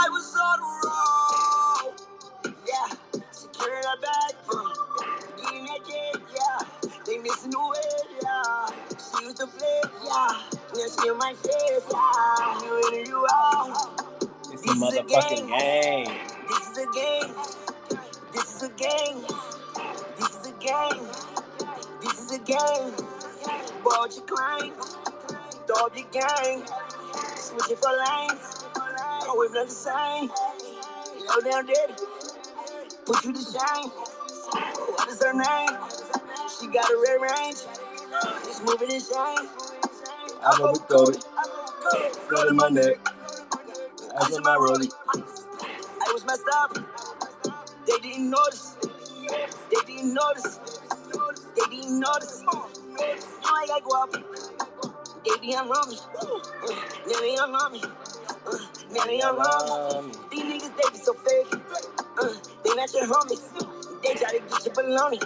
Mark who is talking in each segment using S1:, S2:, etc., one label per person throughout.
S1: I was on the road. Yeah, secure the bag. Getting naked, yeah. They missing the way, yeah. She used to play, yeah. Now she in my face, yeah. You in you out.
S2: It's a motherfucking game.
S1: This is a game. This is a game. This is a game. This is a game. Board your claim. Dog your gang. Switching for lanes. Always not the same. Low down daddy. Put you to shame. What is her name? She got a red range. It's moving in shame.
S2: I go with Cody. Blood in my neck. Ice in my rollie.
S1: I was messed up. They didn't notice. They didn't notice. They didn't notice. Now I gotta go up. They didn't run me. Now they don't run me. Now they don't run me. These niggas, they be so fake. They not your homies. They try to get your baloney.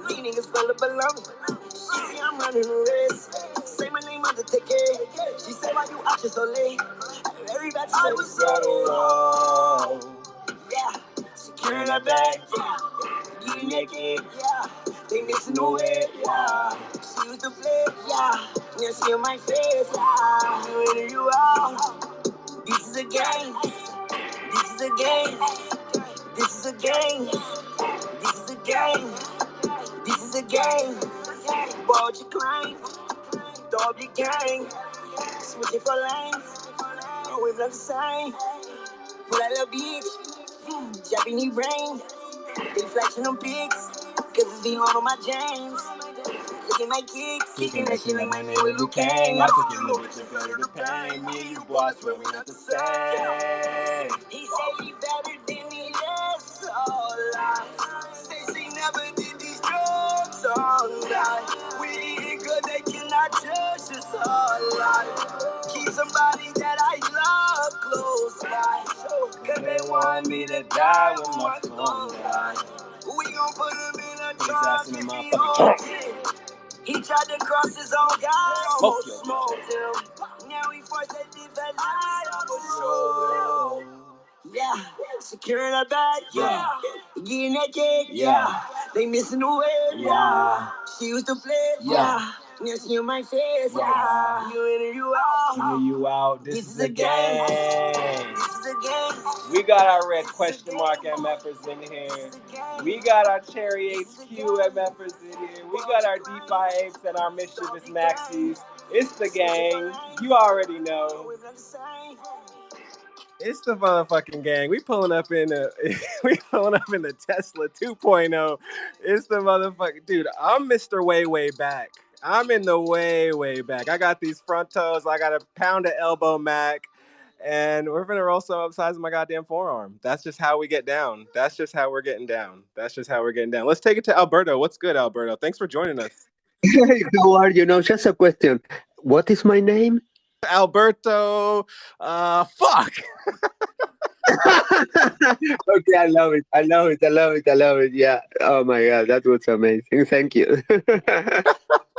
S1: These niggas full of baloney. She see I'm running the race. Say my name, Undertaker. She said, why you out here so late? Everybody said, I was on the road. Yeah, securing that bag. Yeah, getting naked. Yeah, they missing the way. Yeah, she used to play. Yeah, now she in my face. Yeah, you in you out. This is a game. This is a game. This is a game. This is a game. This is a game. Board your claim. Dog your gang. Switching for lanes. Always not the same. Pull that little bitch. Japanese brain. They flashing them pics. Cause it's been on my James. Look at my kicks. Kicking that shit like my name with Luke Kang.
S2: I took it with you better to pain. Me and you boys swear we not the same.
S1: He said he better than me, that's all I. Say she never did these drugs all night. We eating good, they cannot judge us all life. Keep somebody that I love close by. Cause they want me to die when my phone dies. We gon' put him in a trunk if he holds it. He tried to cross his own guy, almost smoked him. Now he forced to live a lie on the show. Yeah, securing her bag, yeah. Getting naked, yeah. They missing the way, yeah. She used to play, yeah. Now she in my face, yeah. You in and you out.
S2: You in, you out. This is a game.
S1: This is a game.
S2: We got our red question mark MFers in here. We got our Cherry HQ MFers in here. We got our DeFi apes and our mischievous maxis. It's the gang. You already know. It's the motherfucking gang. We pulling up in the Tesla 2.0. It's the motherfucking dude. I'm Mr. Way back. I'm in the way back. I got these front toes. I got a pound of elbow mac. And we're gonna roll some upsides of my goddamn forearm. That's just how we get down. That's just how we're getting down. Let's take it to Alberto. What's good, Alberto? Thanks for joining us.
S3: How are you? No, just a question. What is my name?
S2: Alberto. Fuck.
S3: Okay, I love it. Yeah. Oh my God, that was amazing. Thank you.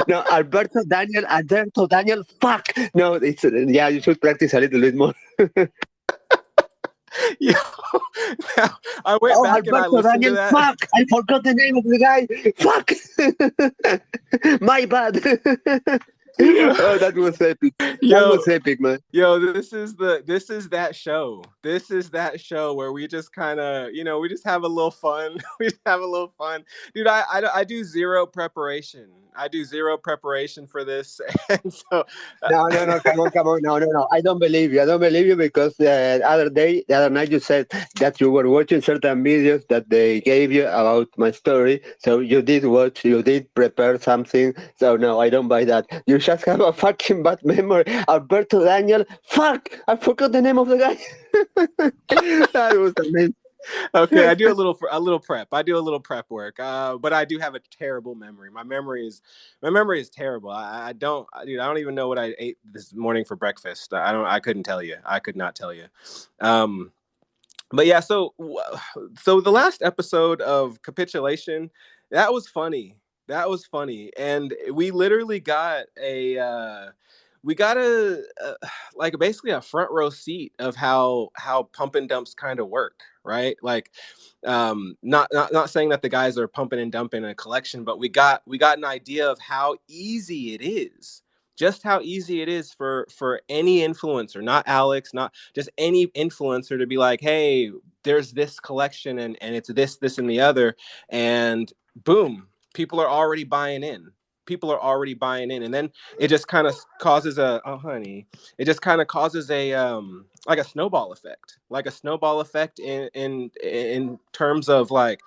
S3: No, Alberto Daniel. Fuck. No, it's yeah. You should practice a little bit more.
S2: Yo, I went back
S3: Alberto
S2: and I listened
S3: Daniel,
S2: to that.
S3: Fuck! I forgot the name of the guy. Fuck! My bad. Oh, that was epic. That was epic, man.
S2: Yo, this is that show. This is that show where we just kind of, we just have a little fun. Dude, I do zero preparation. For this. And so
S3: No, come on. No. I don't believe you because the other night you said that you were watching certain videos that they gave you about my story. So you did prepare something. So no, I don't buy that. You just have a fucking bad memory. Alberto Daniel, fuck! I forgot the name of the guy. That was amazing.
S2: Okay, I do a little prep. I do a little prep work, but I do have a terrible memory. My memory is terrible. I don't even know what I ate this morning for breakfast. I couldn't tell you. I could not tell you. But yeah, so the last episode of Capitulation, that was funny, and we literally got we got a like basically a front row seat of how pump and dumps kind of work, right? Like, not saying that the guys are pumping and dumping a collection, but we got an idea of how easy it is, just how easy it is for any influencer, not Alex, not just any influencer, to be like, hey, there's this collection, and it's this and the other, and boom, people are already buying in. People are already buying in, and then it just kind of causes a, oh honey, it just kind of causes a like a snowball effect, in terms of like,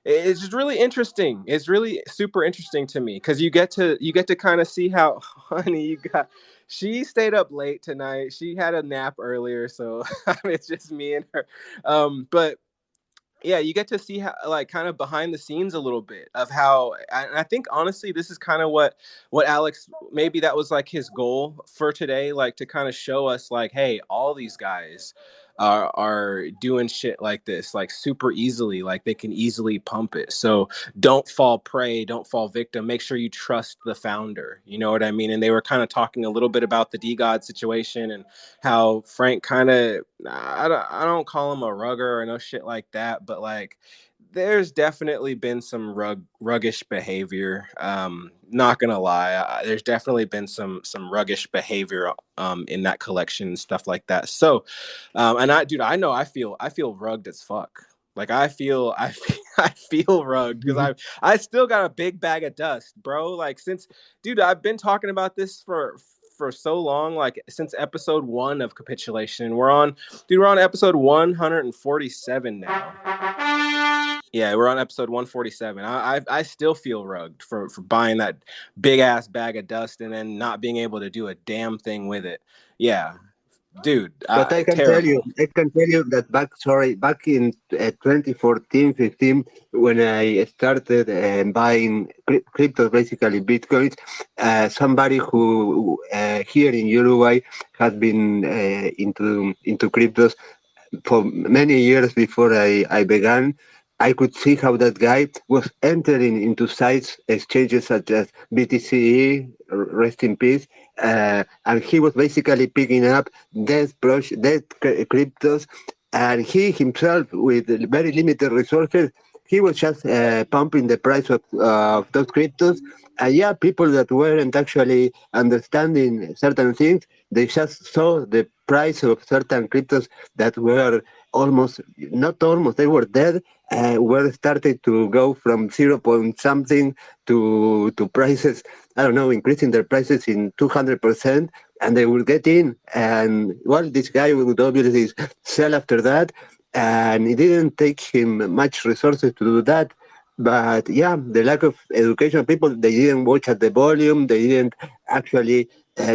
S2: it's just really interesting. It's really super interesting to me, because you get to kind of see how, honey, she stayed up late tonight. She had a nap earlier, so it's just me and her. But yeah, you get to see how, like, kind of behind the scenes a little bit of how, and I think honestly, this is kind of what Alex, maybe that was like his goal for today, like to kind of show us like, hey, all these guys are doing shit like this, like super easily, like they can easily pump it. So don't fall prey, don't fall victim. Make sure you trust the founder. You know what I mean? And they were kind of talking a little bit about the D God situation, and how Frank kind of, I don't call him a rugger or no shit like that, but like there's definitely been some ruggish behavior. Not gonna lie, there's definitely been some ruggish behavior in that collection and stuff like that. So, and dude, I feel rugged as fuck. Like I feel rugged, because I still got a big bag of dust, bro. Like, since, dude, I've been talking about this for so long, like since episode 1 of Capitulation. We're on episode 147 now. Yeah, we're on episode 147. I still feel rugged for buying that big ass bag of dust and then not being able to do a damn thing with it. Yeah, dude,
S3: But
S2: terrible.
S3: I can tell you that back in 2014, 15, when I started buying cryptos, basically Bitcoins, somebody who here in Uruguay has been into cryptos for many years before I began. I could see how that guy was entering into sites exchanges such as BTCE, rest in peace, and he was basically picking up dead cryptos, and he himself, with very limited resources, he was just pumping the price of those cryptos. And yeah, people that weren't actually understanding certain things, they just saw the price of certain cryptos that were almost, not almost, they were dead, were started to go from 0 point something to prices, I don't know, increasing their prices in 200%, and they will get in. And well, this guy would obviously sell after that, and it didn't take him much resources to do that. But yeah, the lack of education, people, they didn't watch at the volume, they didn't actually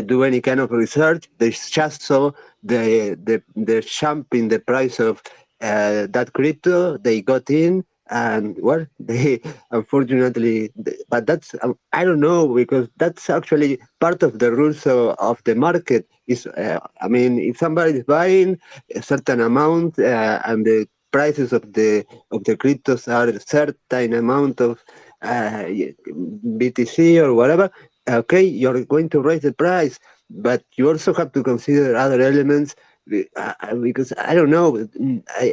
S3: do any kind of research. They just saw the jump in the price of that crypto. They got in, and well, they unfortunately, but that's I don't know, because that's actually part of the rules of the market. Is I mean, if somebody is buying a certain amount and the prices of the cryptos are a certain amount of BTC or whatever, okay, you're going to raise the price, but you also have to consider other elements, because I don't know,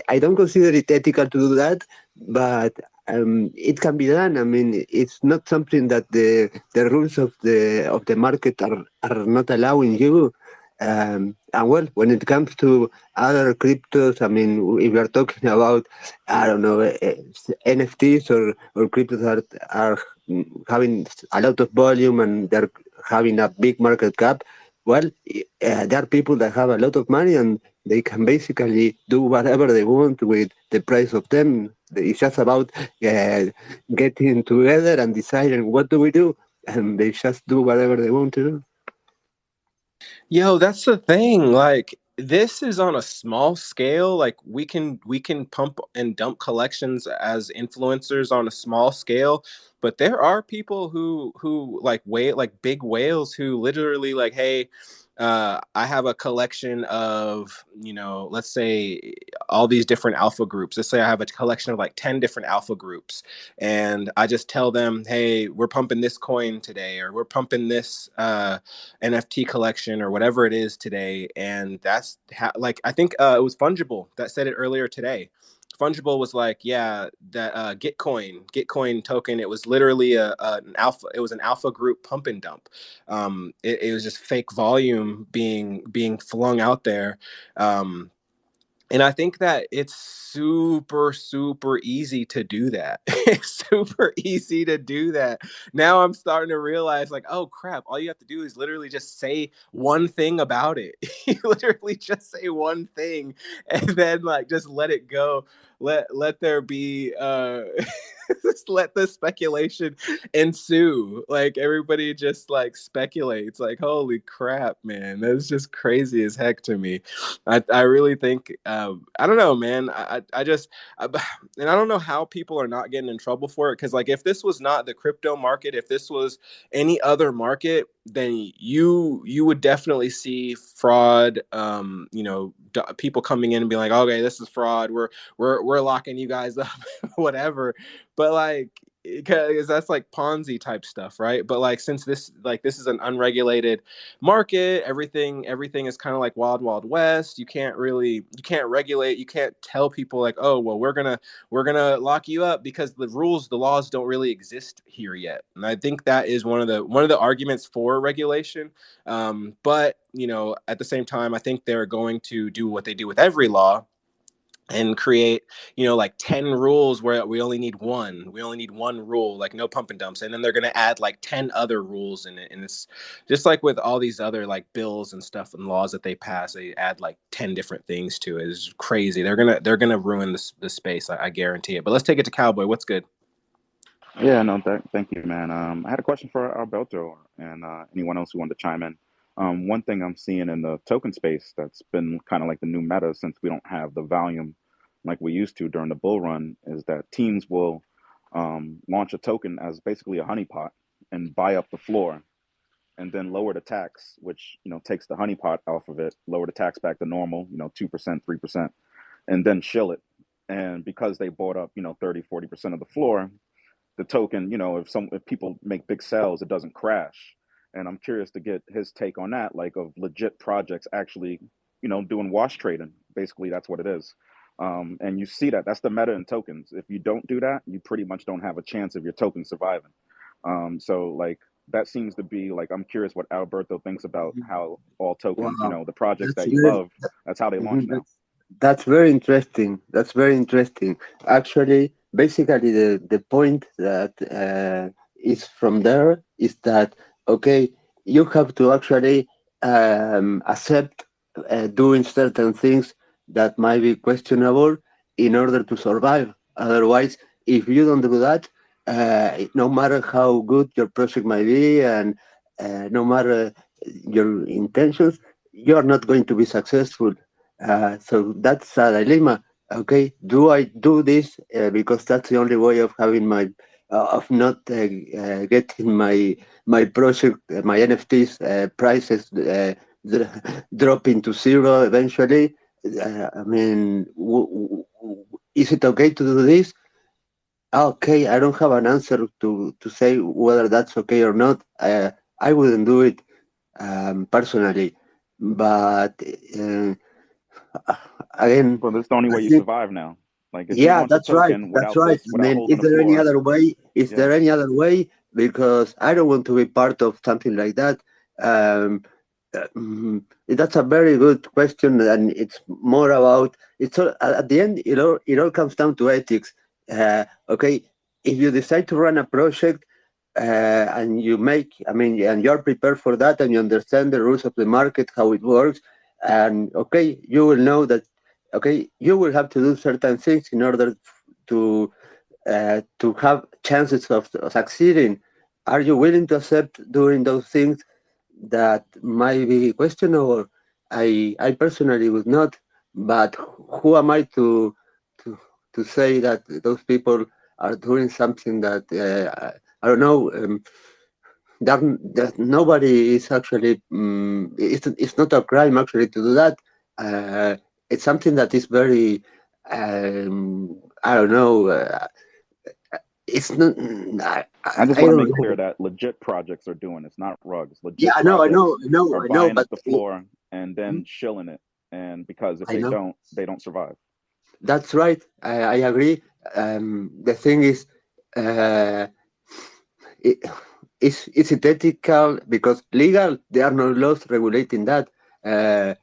S3: I don't consider it ethical to do that, but it can be done. I mean, it's not something that the rules of the market are not allowing you. And well, when it comes to other cryptos, I mean, if we're talking about, I don't know, NFTs or cryptos are having a lot of volume and they're having a big market cap, well, there are people that have a lot of money and they can basically do whatever they want with the price of them. It's just about getting together and deciding what do we do, and they just do whatever they want to do.
S2: Yo, that's the thing. Like, this is on a small scale. Like, we can pump and dump collections as influencers on a small scale, but there are people who like big whales who literally like, hey, I have a collection of, let's say all these different alpha groups. Let's say I have a collection of like 10 different alpha groups, and I just tell them, hey, we're pumping this coin today, or we're pumping this NFT collection, or whatever it is today. And that's like, I think it was Fungible that said it earlier today. Fungible was like, yeah, that Gitcoin token. It was literally an alpha. It was an alpha group pump and dump. It was just fake volume being flung out there. And I think that it's super, super easy to do that. It's super easy to do that. Now I'm starting to realize, like, oh crap, all you have to do is literally just say one thing about it. You literally just say one thing and then like just let it go. Let there be just let the speculation ensue. Like everybody just like speculates, like, holy crap, man. That's just crazy as heck to me. I really think I don't know, man. I just and I don't know how people are not getting in trouble for it, because like if this was not the crypto market, if this was any other market, then you would definitely see fraud. People coming in and being like, okay, this is fraud. We're locking you guys up, whatever. But like, because that's like Ponzi type stuff, right? But like since this is an unregulated market, everything is kind of like wild west. You can't regulate, you can't tell people like, oh well, we're gonna lock you up, because the laws don't really exist here yet. And I think that is one of the arguments for regulation. But at the same time, I think they're going to do what they do with every law and create like 10 rules where we only need one rule, like no pump and dumps, and then they're going to add like 10 other rules in it. And it's just like with all these other like bills and stuff and laws that they pass, they add like 10 different things to it. It's crazy. They're gonna ruin the space. I guarantee it. But let's take it to Cowboy. What's good?
S4: Yeah, no, thank you, man. I had a question for Alberto and anyone else who wanted to chime in. One thing I'm seeing in the token space that's been kind of like the new meta since we don't have the volume like we used to during the bull run is that teams will launch a token as basically a honeypot and buy up the floor and then lower the tax, which takes the honeypot off of it, lower the tax back to normal, 2%, 3%, and then shill it. And because they bought up 30, 40% of the floor, the token, if people make big sales, it doesn't crash. And I'm curious to get his take on that, like of legit projects actually, doing wash trading. Basically, that's what it is. And you see that's the meta in tokens. If you don't do that, you pretty much don't have a chance of your token surviving. So like that seems to be like, I'm curious what Alberto thinks about how all tokens,
S3: Wow,
S4: the projects
S3: that's
S4: that you
S3: very,
S4: love, that's how they launch now.
S3: that's very interesting. That's very interesting. Actually, basically, the point that is from there is that okay, you have to actually accept doing certain things that might be questionable in order to survive. Otherwise, if you don't do that, no matter how good your project might be and no matter your intentions, you are not going to be successful. So that's a dilemma. Okay, do I do this because that's the only way of having my of not getting my project, my NFTs prices dropping to zero eventually? I mean, is it okay to do this? Okay, I don't have an answer to say whether that's okay or not. I wouldn't do it personally, but again,
S4: But that's the only
S3: I
S4: way you
S3: think
S4: survive now. Like if you
S3: yeah,
S4: launch a
S3: that's right.
S4: token
S3: That's
S4: without
S3: right.
S4: this,
S3: I
S4: without
S3: mean,
S4: holding the floor,
S3: is
S4: yeah.
S3: there any other way? Because I don't want to be part of something like that. Um, that's a very good question, and it's more about it's all, at the end. It all comes down to ethics. Okay, if you decide to run a project and you make, I mean, and you're prepared for that, and you understand the rules of the market, how it works, and okay, you will know that okay, you will have to do certain things in order to have chances of succeeding. Are you willing to accept doing those things that might be questionable? I personally would not, but who am I to to say that those people are doing something that I don't know. that nobody is actually. It's not a crime actually to do that. Uh, it's something that is very. I don't know. It's not.
S4: I just
S3: I
S4: want to
S3: don't
S4: make clear
S3: know.
S4: that legit projects are doing it's not rugs.
S3: Yeah,
S4: Legit
S3: I know, I know,
S4: projects
S3: I know,
S4: are
S3: I know.
S4: buying
S3: But
S4: up the floor and then shilling it. And because if
S3: I know
S4: they don't survive.
S3: that's right. I agree. The thing is, uh, it, it's ethical because legal. There are no laws regulating that. Uh,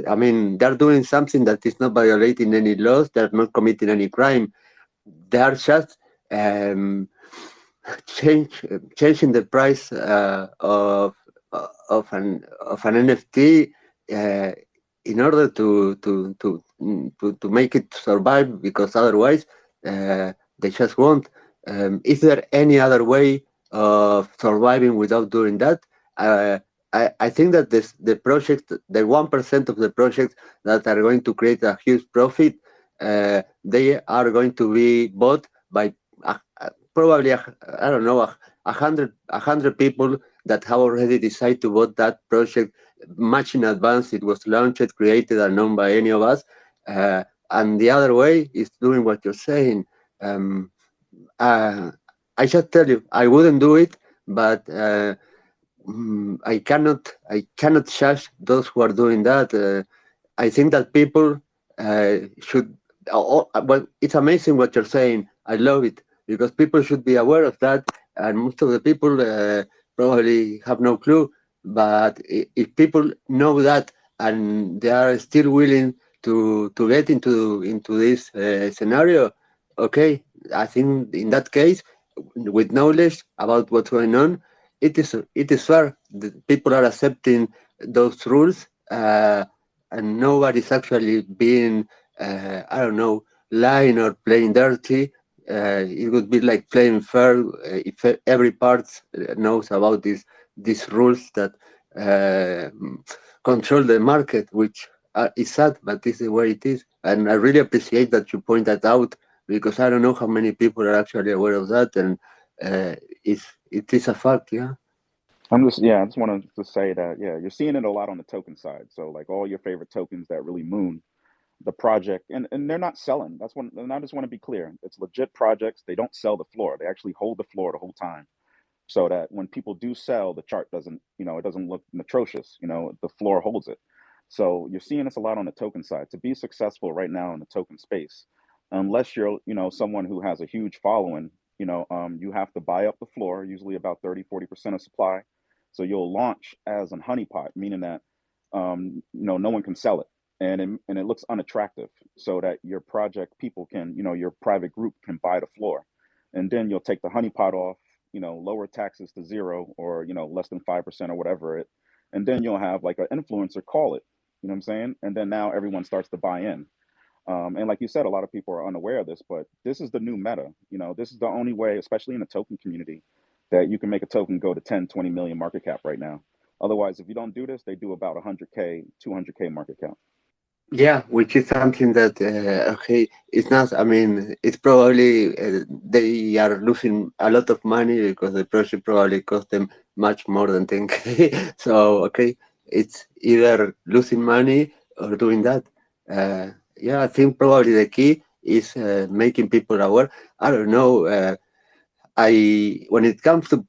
S3: I mean, they're doing something that is not violating any laws. They're not committing any crime. They are just um, changing the price of an NFT uh, in order to make it survive because otherwise they just won't. Is there any other way of surviving without doing that? Uh, I think that the project, the 1% of the projects that are going to create a huge profit, they are going to be bought by probably I don't know a hundred people that have already decided to vote that project much in advance. It was launched, created, and known by any of us. Uh, and the other way is doing what you're saying. Um, uh, I just tell you, I wouldn't do it, but I cannot judge those who are doing that. I think that people should. Well, it's amazing what you're saying. I love it because people should be aware of that, and most of the people probably have no clue. But if people know that and they are still willing to get into this scenario, okay, I think in that case, with knowledge about what's going on, it is fair. The people are accepting those rules. And nobody's actually being, I don't know, lying or playing dirty. It would be like playing fair if every part knows about these rules that uh, control the market, which is sad, but this is the way it is. And I really appreciate that you point that out because I don't know how many people are actually aware of that, and uh, it is a fact, yeah.
S4: I just wanted to say that, yeah, you're seeing it a lot on the token side. So like all your favorite tokens that really moon the project and they're not selling. That's one, and I just want to be clear. It's legit projects. They don't sell the floor. They actually hold the floor the whole time. So that when people do sell, the chart doesn't, it doesn't look atrocious. The floor holds it. So you're seeing this a lot on the token side. To be successful right now in the token space, unless you're, someone who has a huge following, you have to buy up the floor, usually about 30-40% of supply. So you'll launch as an honeypot, meaning that, no one can sell it. And it looks unattractive so that your project people can, your private group can buy the floor. And then you'll take the honeypot off, lower taxes to zero or, less than 5% or whatever it. And then you'll have like an influencer call it, you know what I'm saying? And then now everyone starts to buy in. And like you said, a lot of people are unaware of this, but this is the new meta. This is the only way, especially in the token community, that you can make a token go to 10, 20 million market cap right now. Otherwise, if you don't do this, they do about 100K, 200K market cap.
S3: Yeah, which is something that okay, it's not. I mean, it's probably they are losing a lot of money because the project probably cost them much more than 10K. So okay, it's either losing money or doing that. Yeah, I think probably the key is making people aware. I don't know. When it comes to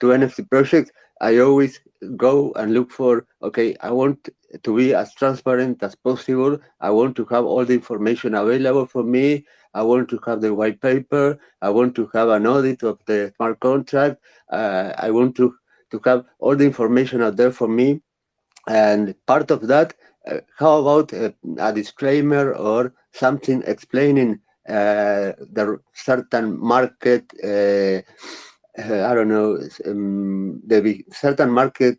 S3: NFT projects, I always go and look for, okay, I want to be as transparent as possible. I want to have all the information available for me. I want to have the white paper. I want to have an audit of the smart contract. I want to have all the information out there for me. And part of that, how about a disclaimer or something explaining the certain market? I don't know, the certain market.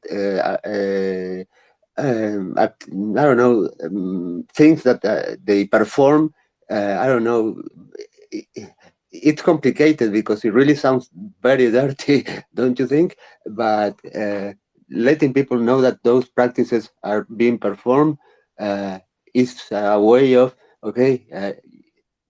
S3: I don't know, things that they perform. I don't know. It's complicated because it really sounds very dirty, don't you think? But letting people know that those practices are being performed uh, is a way of, okay,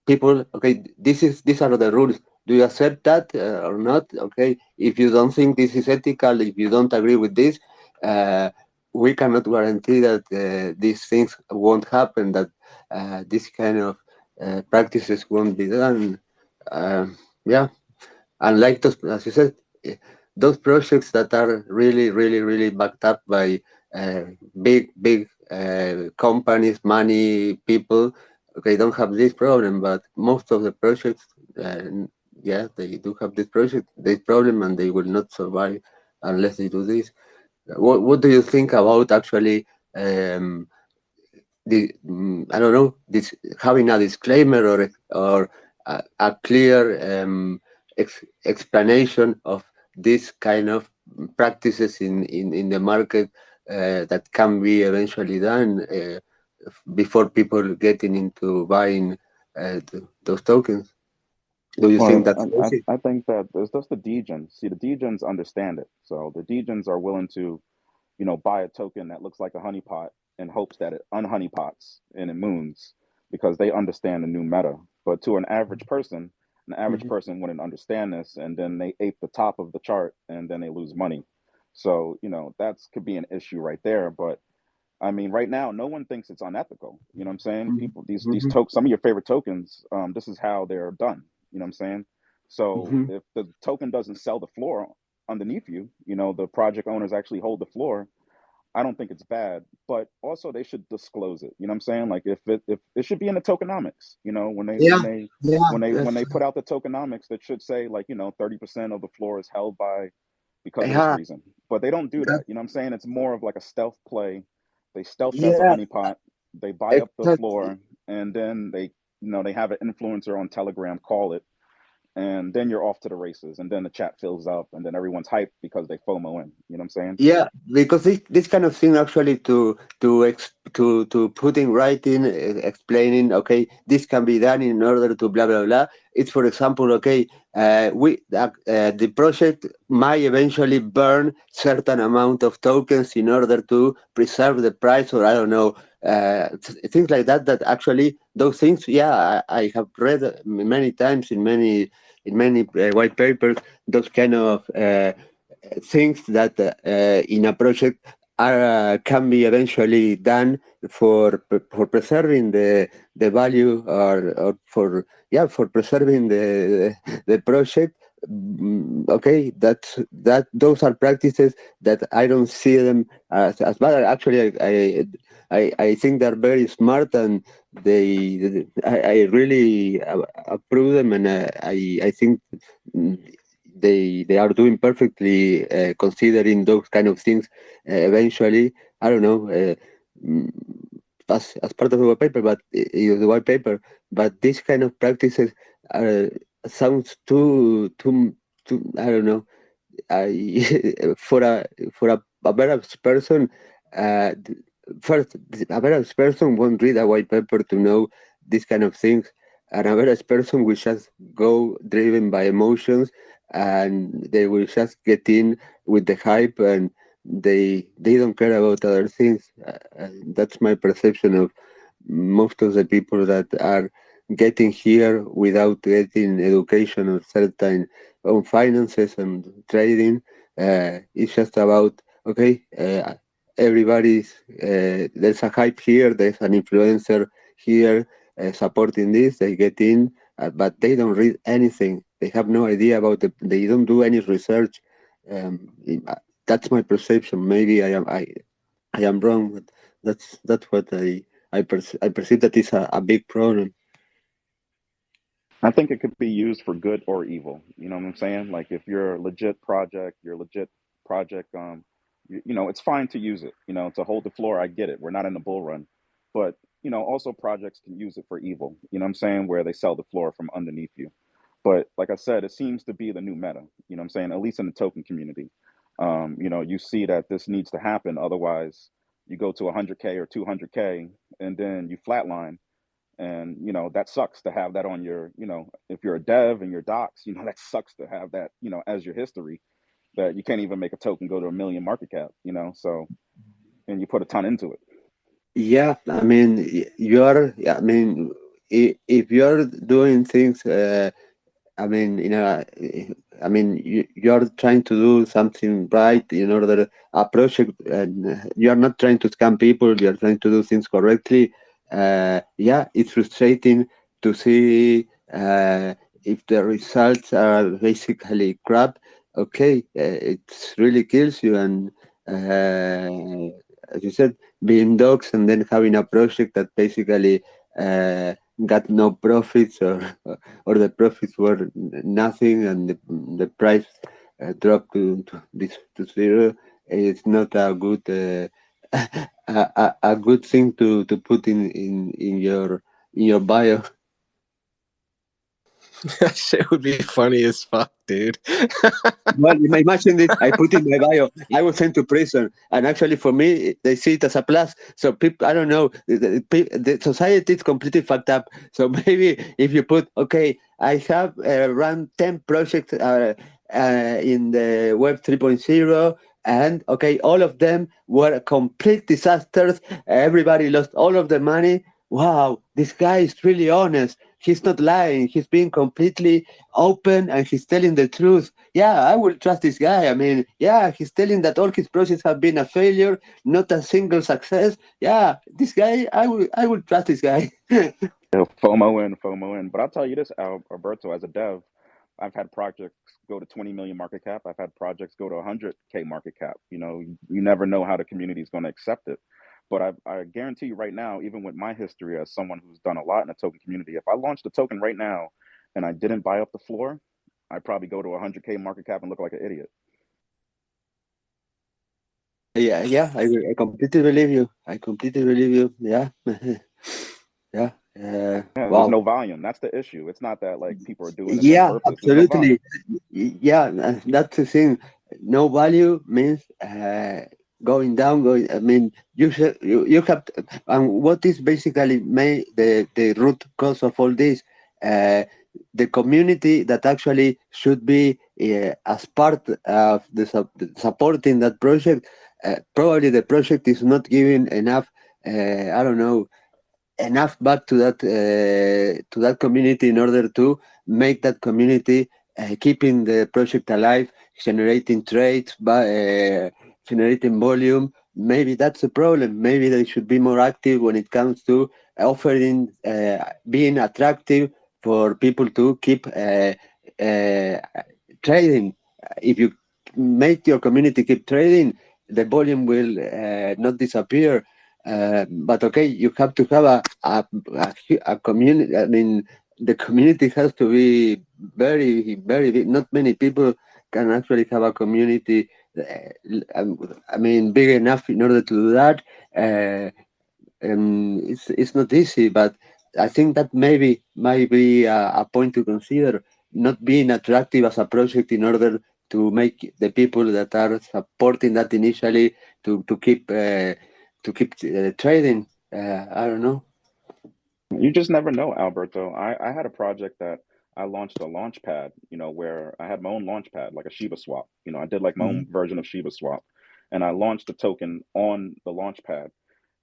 S3: people, okay, these are the rules. Do you accept that or not? Okay, if you don't think this is ethical, if you don't agree with this, uh, we cannot guarantee that these things won't happen, that this kind of practices won't be done. Yeah, and like those, as you said, eh, those projects that are really, really, really backed up by uh, big companies, money, people, okay, don't have this problem. But most of the projects, yeah, they do have this problem, and they will not survive unless they do this. What do you think about actually? I don't know, this having a disclaimer or a clear explanation of this kind of practices in the market that can be eventually done before people getting into buying those tokens. Do you think
S4: Well,
S3: that's basic?
S4: I think that there's just the degens. See, the degens understand it. So the degens are willing to, buy a token that looks like a honeypot in hopes that it unhoneypots and it moons because they understand the new meta. But to an average
S3: Mhm.
S4: person wouldn't understand this, and then they ape the top of the chart, and then they lose money. So that's could be an issue right there. But I mean, right now, no one thinks it's unethical. You know what I'm saying?
S3: Mhm.
S4: People, these
S3: Mhm.
S4: tokens, some of your favorite tokens, this is how they're done. You know what I'm saying? So
S3: Mhm.
S4: if the token doesn't sell the floor underneath you, the project owners actually hold the floor. I don't think it's bad, but also they should disclose it. You know what I'm saying? Like if it should be in the tokenomics. When they
S3: Yeah,
S4: when they
S3: yeah,
S4: when they when
S3: yes.
S4: they put out the tokenomics, that should say like 30% of the floor is held by because of this
S3: Yeah,
S4: reason. But they don't do
S3: that,
S4: that. You know what I'm saying? It's more of like a stealth play. They stealth it as a
S3: yeah,
S4: honeypot. They buy up the
S3: exactly.
S4: floor, and then they have an influencer on Telegram call it, and then you're off to the races, and then the chat fills up, and then everyone's hyped because they FOMO in. You know what I'm saying?
S3: Yeah, because this kind of thing actually to put in writing, explaining, okay, this can be done in order to blah blah blah. It's for example, okay, the project might eventually burn certain amount of tokens in order to preserve the price, or I don't know, things like that. That actually those things, yeah, I have read many times in many white papers those kind of. Things that in a project can be eventually done for preserving the value or for yeah for preserving the project. Okay, that those are practices that I don't see them as bad. Actually, I think they're very smart, and I really approve them, and I think mm, they are doing perfectly considering those kind of things eventually. I don't know, mm, as part of the white paper, but the white paper, but these kind of practices uh, sounds too I don't know. I for a average person, uh, th- first the average person won't read a white paper to know these kind of things. An average person will just go driven by emotions, and they will just get in with the hype, and they don't care about other things. That's my perception of most of the people that are getting here without getting education or certain on finances and trading. It's just about okay. Everybody's there's a hype here. There's an influencer here supporting this. They get in, but they don't read anything. They have no idea about it. They don't do any research. Um, that's my perception. Maybe I am wrong, but that's what I perceive that is a big problem.
S4: I think it could be used for good or evil. You know what I'm saying? Like if you're a legit project, it's fine to use it, to hold the floor. I get it. We're not in the bull run. But, also projects can use it for evil, you know what I'm saying, where they sell the floor from underneath you. But like I said, it seems to be the new meta, you know what I'm saying, at least in the token community. You see that this needs to happen. Otherwise, you go to 100K or 200K and then you flatline, and that sucks to have that on your, if you're a dev and your docs, that sucks to have that, as your history, that you can't even make a token go to a million market cap, so, and you put a ton into it.
S3: Yeah, I mean, you're. I mean, if you're doing things. I mean, I mean, you're trying to do something right in order a project, and you are not trying to scam people. You are trying to do things correctly. Yeah, it's frustrating to see if the results are basically crap. Okay, it really kills you, and as you said, being dogs and then having a project that basically got no profits or the profits were nothing and the price dropped to zero. It's not a good a good thing to put in your bio.
S2: That shit would be funny as fuck, dude.
S3: Well, imagine this. I put in my bio. I was sent to prison, and actually, for me, they see it as a plus. So people, I don't know, the society is completely fucked up. So maybe if you put, okay, I have run 10 projects in the Web 3.0, and okay, all of them were complete disasters. Everybody lost all of the money. Wow, this guy is really honest. He's not lying. He's being completely open and he's telling the truth. Yeah, I will trust this guy. I mean, yeah, he's telling that all his projects have been a failure, not a single success. Yeah, this guy, I will trust this guy.
S4: FOMO in, FOMO in. But I'll tell you this, Alberto, as a dev, I've had projects go to 20 million market cap. I've had projects go to 100K market cap. You never know how the community is going to accept it. But I guarantee you right now, even with my history as someone who's done a lot in the token community, if I launched a token right now and I didn't buy up the floor, I'd probably go to 100K market cap and look like an idiot.
S3: Yeah, I completely believe you. I completely believe you. Yeah, yeah.
S4: Yeah, there's
S3: Wow.
S4: no volume. That's the issue. It's not that like people are doing this on
S3: Yeah,
S4: purpose. There's no volume.
S3: absolutely. Yeah, that's the thing. No value means going down. Going. I mean, you have. And what is basically the root cause of all this? Uh, the community that actually should be as part of the supporting that project. Probably the project is not giving enough. I don't know, enough back to that community in order to make that community keeping the project alive, generating trades, generating volume. Maybe that's the problem. Maybe they should be more active when it comes to offering, being attractive for people to keep uh, trading. If you make your community keep trading, the volume will not disappear. But okay, you have to have a community. I mean, the community has to be very, very big. Not many people can actually have a community. I mean, big enough in order to do that. Uh, it's not easy, but I think that maybe might be a point to consider. Not being attractive as a project in order to make the people that are supporting that initially to keep trading. I don't know.
S4: You just never know, Alberto. I had a project that I launched a launch pad, where I had my own launch pad, like a Shiba swap. I did like my own version of Shiba swap. And I launched the token on the launch pad.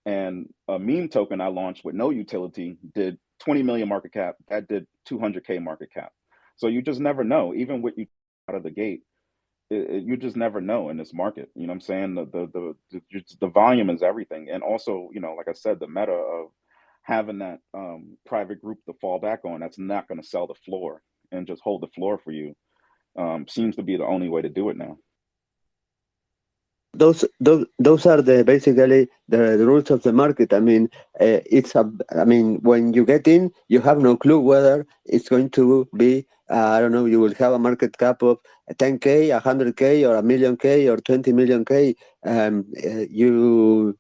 S4: And a meme token I launched with no utility did 20 million market cap. That did 200K market cap. So you just never know. Even with you out of the gate, you just never know in this market. You know what I'm saying? The volume is everything. And also, like I said, the meta of having that private group to fall back on that's not going to sell the floor and just hold the floor for you seems to be the only way to do it now.
S3: Those are the basically the rules of the market. I mean, I mean, when you get in, you have no clue whether it's going to be. I don't know. You will have a market cap of 10K, 100K, or a million K, or 20 million K. You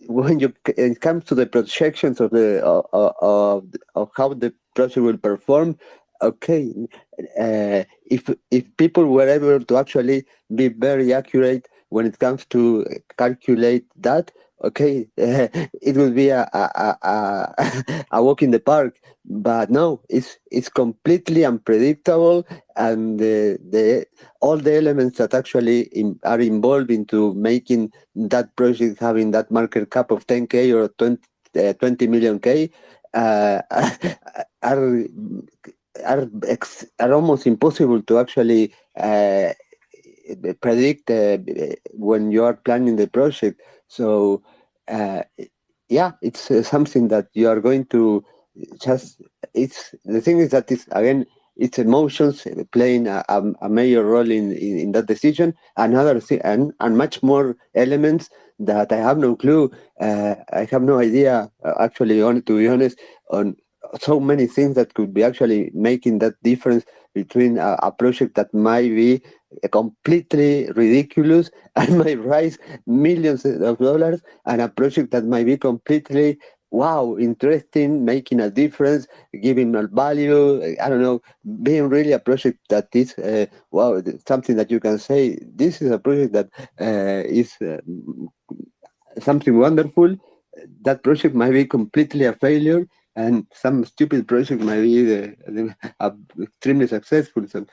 S3: when it comes to the projections of of how the project will perform. Okay, if people were able to actually be very accurate when it comes to calculate that, okay, it will be a walk in the park. But no, it's completely unpredictable, and the all the elements that actually are involved into making that project having that market cap of 10K or 20 million K uh, are are almost impossible to actually predict when you are planning the project. So uh, yeah, it's something that you are going to just. It's the thing is that it's again it's emotions playing a major role in that decision. Another thing and much more elements that I have no clue. I have no idea actually on to be honest on so many things that could be actually making that difference between a project that might be completely ridiculous and might raise millions of dollars and a project that might be completely wow interesting, making a difference, giving a value. I don't know, being really a project that is wow, something that you can say this is a project that is something wonderful. That project might be completely a failure, and some stupid project might be extremely successful. So,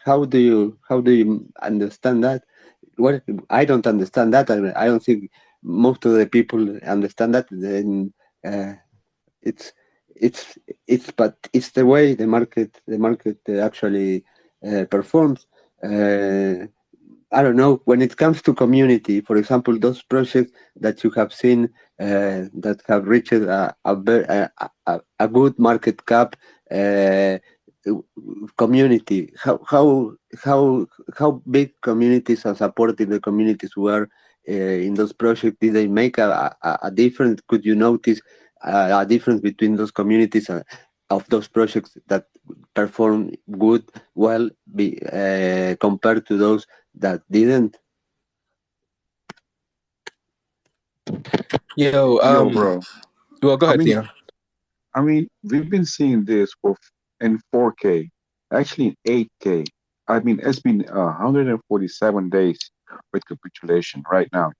S3: how do you understand that? Well, I don't understand that. I don't think most of the people understand that. Then it's it's but it's the way the market actually performs. Uh, I don't know. When it comes to community, for example, those projects that you have seen that have reached a good market cap uh, community, how big communities and supportive the communities were in those projects? Did they make a difference? Could you notice a difference between those communities of those projects that perform good, well, compared to those that didn't?
S2: Yo,
S5: Yo, bro.
S2: well, go
S5: I
S2: ahead,
S5: mean,
S2: Theo.
S5: we've been seeing this in 4K, actually in 8K. I mean, it's been 147 days with capitulation right now,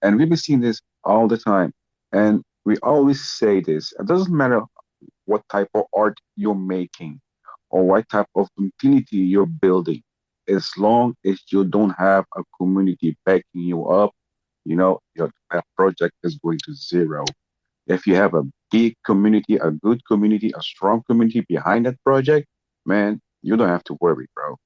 S5: and we've been seeing this all the time. And we always say this: it doesn't matter what type of art you're making or what type of utility you're building, as long as you don't have a community backing you up, that project is going to zero. If you have a big community, a good community, a strong community behind that project, man, you don't have to worry, bro.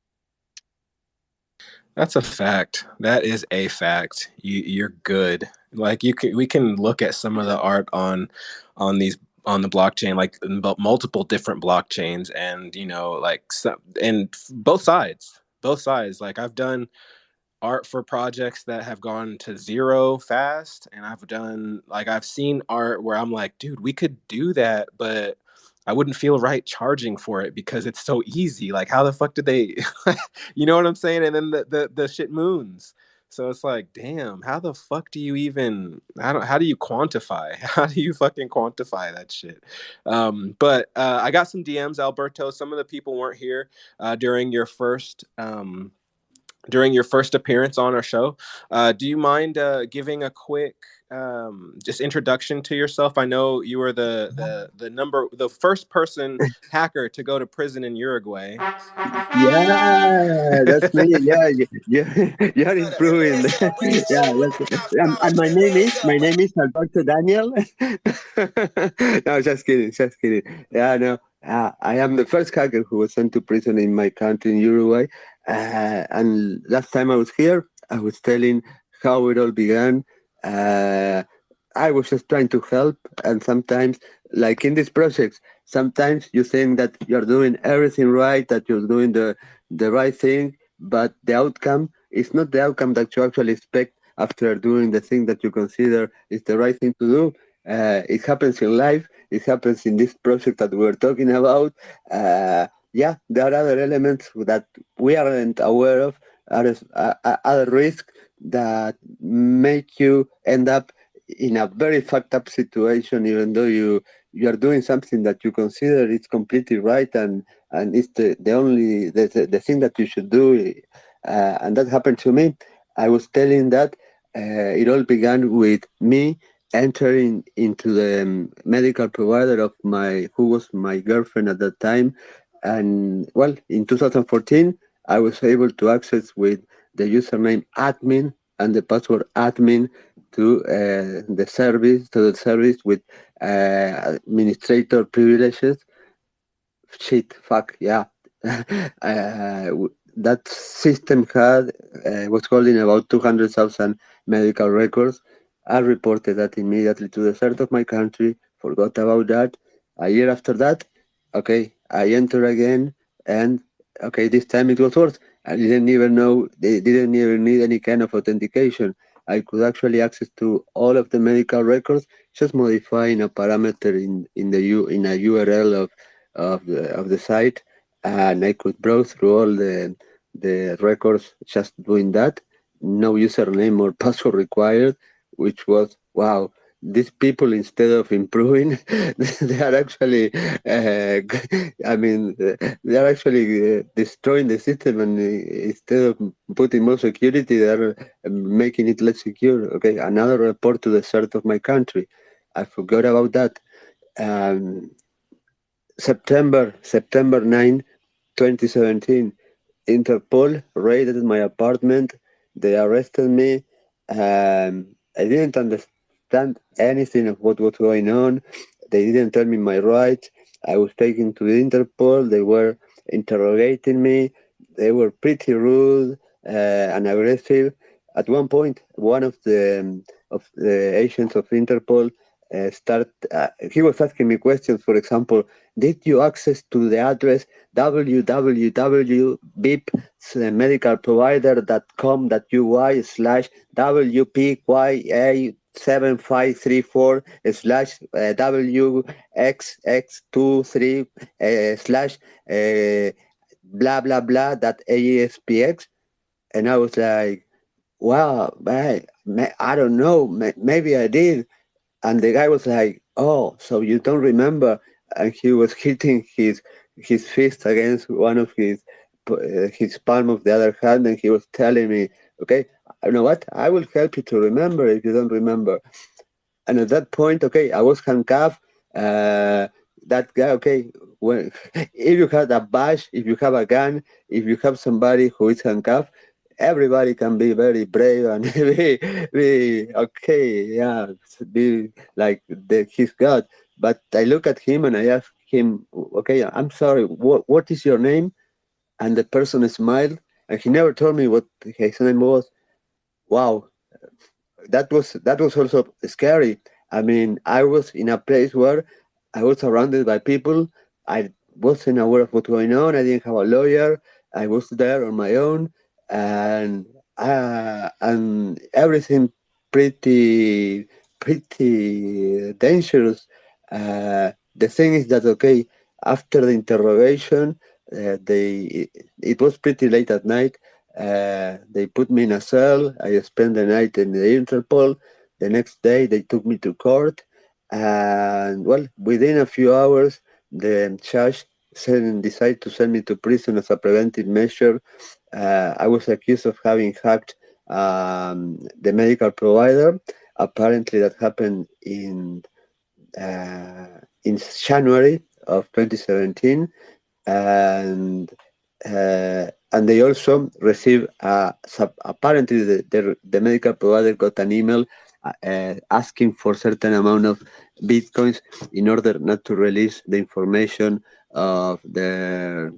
S2: That's a fact. That is a fact. You're good. Like we can look at some of the art on these on the blockchain, like multiple different blockchains, and like some and both sides. Like I've done art for projects that have gone to zero fast, and I've seen art where I'm like, dude, we could do that, but I wouldn't feel right charging for it because it's so easy. Like, how the fuck did they you know what I'm saying? And then the shit moons. So it's like, damn, how the fuck do you even how do you quantify? How do you fucking quantify that shit? But I got some DMs, Alberto. Some of the people weren't here during your first appearance on our show. Do you mind giving a quick just introduction to yourself? I know you were the first person hacker to go to prison in Uruguay.
S3: Yeah, that's me. Yeah, you're improving. Yeah, and my name is Alberto Daniel. No, just kidding, just kidding. Yeah, no, I am the first hacker who was sent to prison in my country, in Uruguay. And last time I was here, I was telling how it all began. Uh, I was just trying to help, and sometimes, like in these projects, sometimes you think that you're doing everything right, that you're doing the right thing, but the outcome is not the outcome that you actually expect after doing the thing that you consider is the right thing to do. It happens in life. It happens in this project that we're talking about. Yeah, there are other elements that we aren't aware of, other risks that make you end up in a very fucked up situation, even though you are doing something that you consider is completely right and it's the only the thing that you should do. And that happened to me. I was telling that it all began with me entering into the medical provider of my who was my girlfriend at that time. And well, in 2014 I was able to access with the username admin and the password admin to the service with administrator privileges Shit, fuck, yeah. That system had was holding about 200,000 medical records. I reported that immediately to the third of my country, forgot about that. A year after that, okay, I entered again, and okay, this time it was worse. I didn't even know, they didn't even need any kind of authentication. I could actually access to all of the medical records, just modifying a parameter in a URL of the site, and I could browse through all the records just doing that. No username or password required, which was wow. These people, instead of improving, they are actually, I mean, they are actually destroying the system, and instead of putting more security, they are making it less secure. Okay, another report to the south of my country. I forgot about that. Um, September 9, 2017, Interpol raided my apartment. They arrested me. I didn't understand anything of what was going on. They didn't tell me my rights. I was taken to the Interpol. They were interrogating me. They were pretty rude and aggressive. At one point, one of the agents of Interpol he was asking me questions. For example, did you access to the address www.bip medical provider.com.uy/WPYA753/WXX23 slash blah blah blah that AESPX. And I was like, wow, man, I don't know, maybe I did. And the guy was like, "Oh, so you don't remember?" And he was hitting his fist against one of his palm of the other hand, and he was telling me, "Okay, you know what? I will help you to remember if you don't remember." And at that point, okay, I was handcuffed. Uh, that guy, okay, when if you have a badge, if you have a gun, if you have somebody who is handcuffed, everybody can be very brave and be okay, yeah, be like his God. But I look at him and I ask him, okay, I'm sorry, what is your name? And the person smiled, and he never told me what his name was. Wow, that was also scary. I mean, I was in a place where I was surrounded by people. I wasn't aware of what's going on. I didn't have a lawyer. I was there on my own, and everything pretty dangerous. The thing is that okay, after the interrogation, it was pretty late at night. They put me in a cell. I spent the night in the Interpol. The next day, they took me to court. And, well, within a few hours, the judge decided to send me to prison as a preventive measure. I was accused of having hacked the medical provider. Apparently, that happened in January of 2017, and they also received apparently the medical provider got an email asking for certain amount of bitcoins in order not to release the information of the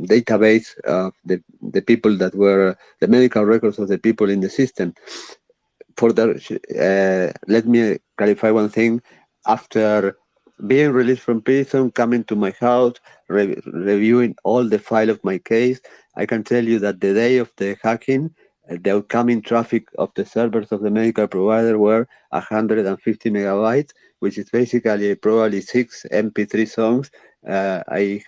S3: database of the people that were the medical records of the people in the system. Further, let me clarify one thing. After being released from prison, coming to my house, reviewing all the file of my case, I can tell you that the day of the hacking, the outcoming traffic of the servers of the medical provider were 150 megabytes, which is basically probably 6 MP3 songs. I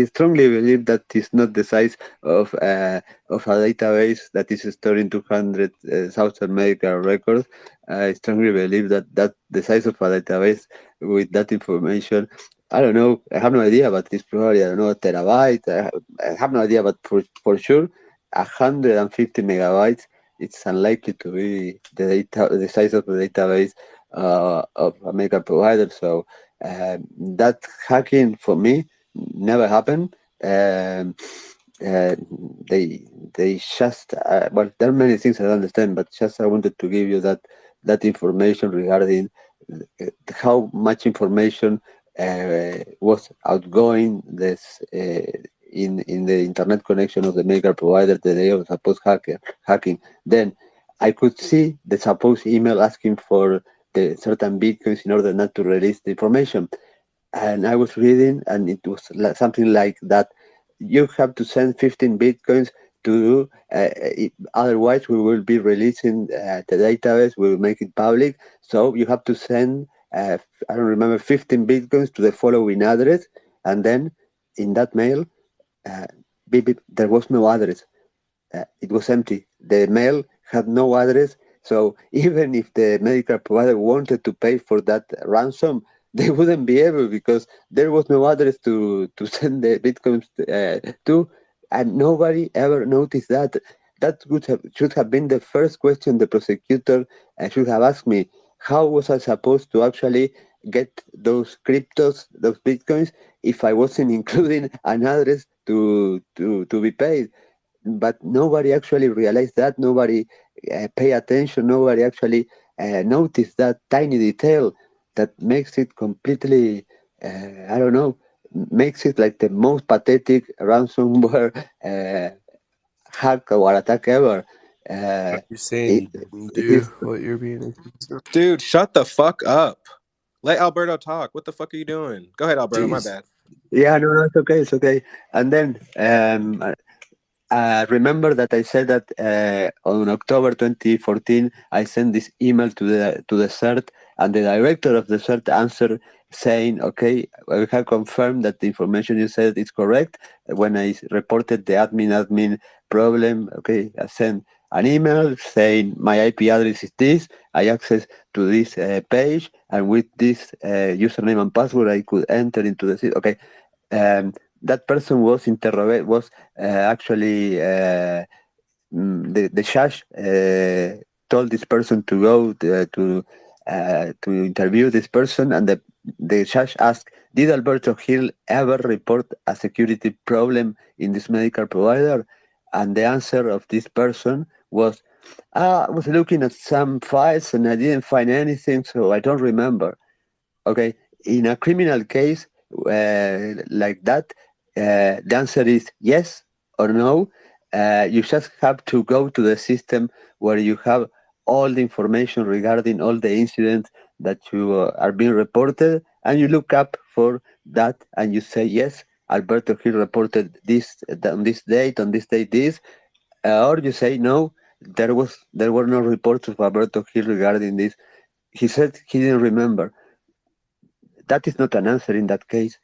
S3: strongly believe that is not the size of a database that is storing 200,000 medical records. I strongly believe that the size of a database with that information, I don't know, I have no idea, but it's probably, I don't know, a terabyte. I have no idea, but for sure, 150 megabytes, it's unlikely to be the size of the database of a medical provider. So that hacking for me never happened. Um, uh, they they just well, there are many things I don't understand, but just I wanted to give you that information regarding how much information was outgoing this in the internet connection of the medical provider the day of supposed hacking. Then I could see the supposed email asking for the certain bitcoins in order not to release the information. And I was reading, and it was something like that. You have to send 15 bitcoins to, otherwise we will be releasing the database. We will make it public. So you have to send, I don't remember, 15 bitcoins to the following address, and then in that mail, uh, there was no address. It was empty. The mail had no address. So even if the medical provider wanted to pay for that ransom, they wouldn't be able because there was no address to send the bitcoins to, and nobody ever noticed that. That should have been the first question the prosecutor should have asked me. How was I supposed to actually get those cryptos, those bitcoins, if I wasn't including an address to be paid? But nobody actually realized that. Nobody pay attention. Nobody actually noticed that tiny detail that makes it completely, I don't know, makes it like the most pathetic ransomware hack or attack ever. Uh,
S1: You're saying
S3: it,
S1: you didn't
S3: it
S1: do
S3: is,
S1: what you're being accused of?
S2: Dude, shut the fuck up. Let Alberto talk. What the fuck are you doing? Go ahead, Alberto. My
S3: jeez.
S2: bad.
S3: Yeah, no, no, it's okay, it's okay. And then remember that I said that on October 2014, I sent this email to the CERT, and the director of the CERT answered saying, "Okay, we have confirmed that the information you said is correct." When I reported the admin problem, okay, I sent an email saying my IP address is this. I access to this page, and with this username and password, I could enter into the system. Okay, um, that person was actually the judge told this person to go to interview this person, and the judge asked, "Did Alberto Hill ever report a security problem in this medical provider?" And the answer of this person was, "I was looking at some files and I didn't find anything, so I don't remember." Okay, in a criminal case like that, the answer is yes or no. You just have to go to the system where you have all the information regarding all the incidents that you are being reported, and you look up for that, and you say yes. Alberto Hill reported this on this date, this, or you say no. There were no reports of Alberto Hill regarding this. He said he didn't remember. That is not an answer in that case.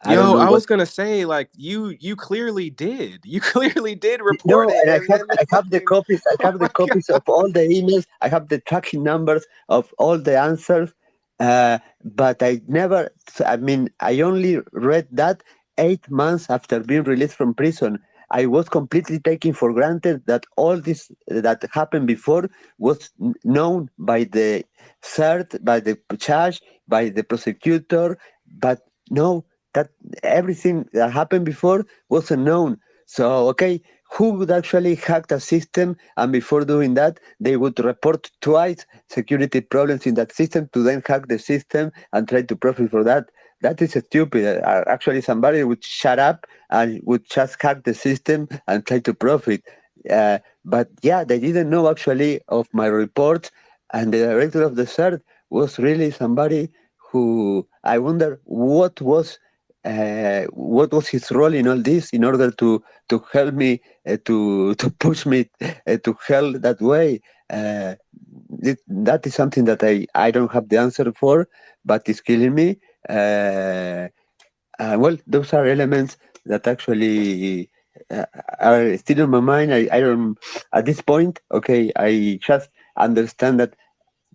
S3: I don't
S2: Yo,
S3: know
S2: I
S3: what.
S2: was gonna say, like, you clearly did. You clearly did report
S3: No,
S2: it,
S3: and
S2: and then
S3: I have the
S2: fucking,
S3: copies. I
S2: oh
S3: have the
S2: my
S3: copies of
S2: god.
S3: all the emails. I have the tracking numbers of all the answers. But I never. I mean, I only read that 8 months after being released from prison. I was completely taking for granted that all this that happened before was known by the CERT, by the judge, by the prosecutor. But no, that everything that happened before wasn't known. So, okay, who would actually hack the system, and before doing that, they would report twice security problems in that system to then hack the system and try to profit for that? That is stupid. Actually, somebody would shut up and would just hack the system and try to profit. But yeah, they didn't know actually of my reports, and the director of the CERT was really somebody who I wonder what was his role in all this in order to help me to push me to hell that way. Uh, that is something that I don't have the answer for, but it's killing me. Well, those are elements that actually are still in my mind. I don't, at this point, okay, I just understand that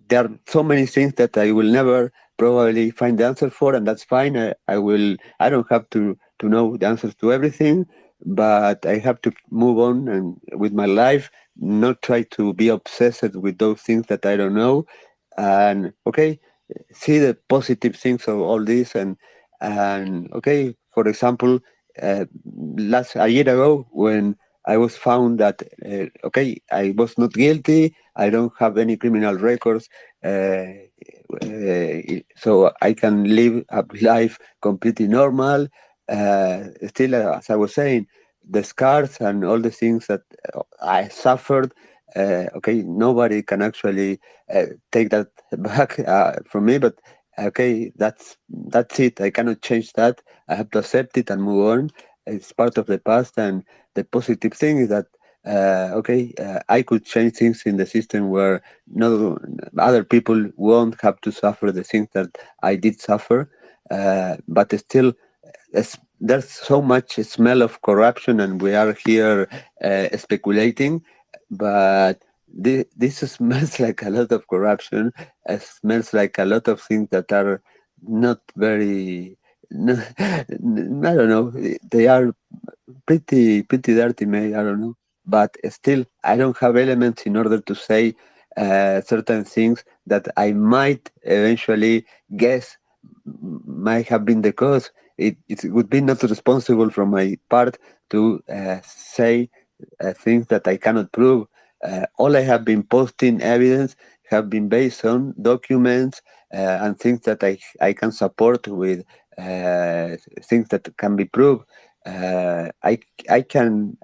S3: there are so many things that I will never probably find the answer for, and that's fine. I will. I don't have to know the answers to everything, but I have to move on and with my life, not try to be obsessed with those things that I don't know, and okay, see the positive things of all this, and okay, for example, uh, last a year ago when I was found that okay, I was not guilty. I don't have any criminal records, so I can live a life completely normal. Still, as I was saying, the scars and all the things that I suffered. Okay, nobody can actually take that back from me. But okay, that's it. I cannot change that. I have to accept it and move on. It's part of the past, and the positive thing is that okay, I could change things in the system where no other people won't have to suffer the things that I did suffer. But still, there's so much smell of corruption, and we are here speculating. But this smells like a lot of corruption. It smells like a lot of things that are not very. No, I don't know. They are pretty dirty, May. I don't know, but still, I don't have elements in order to say certain things that I might eventually guess might have been the cause. It would be not responsible from my part to say things that I cannot prove. All I have been posting evidence have been based on documents and things that I can support with things that can be proved. I can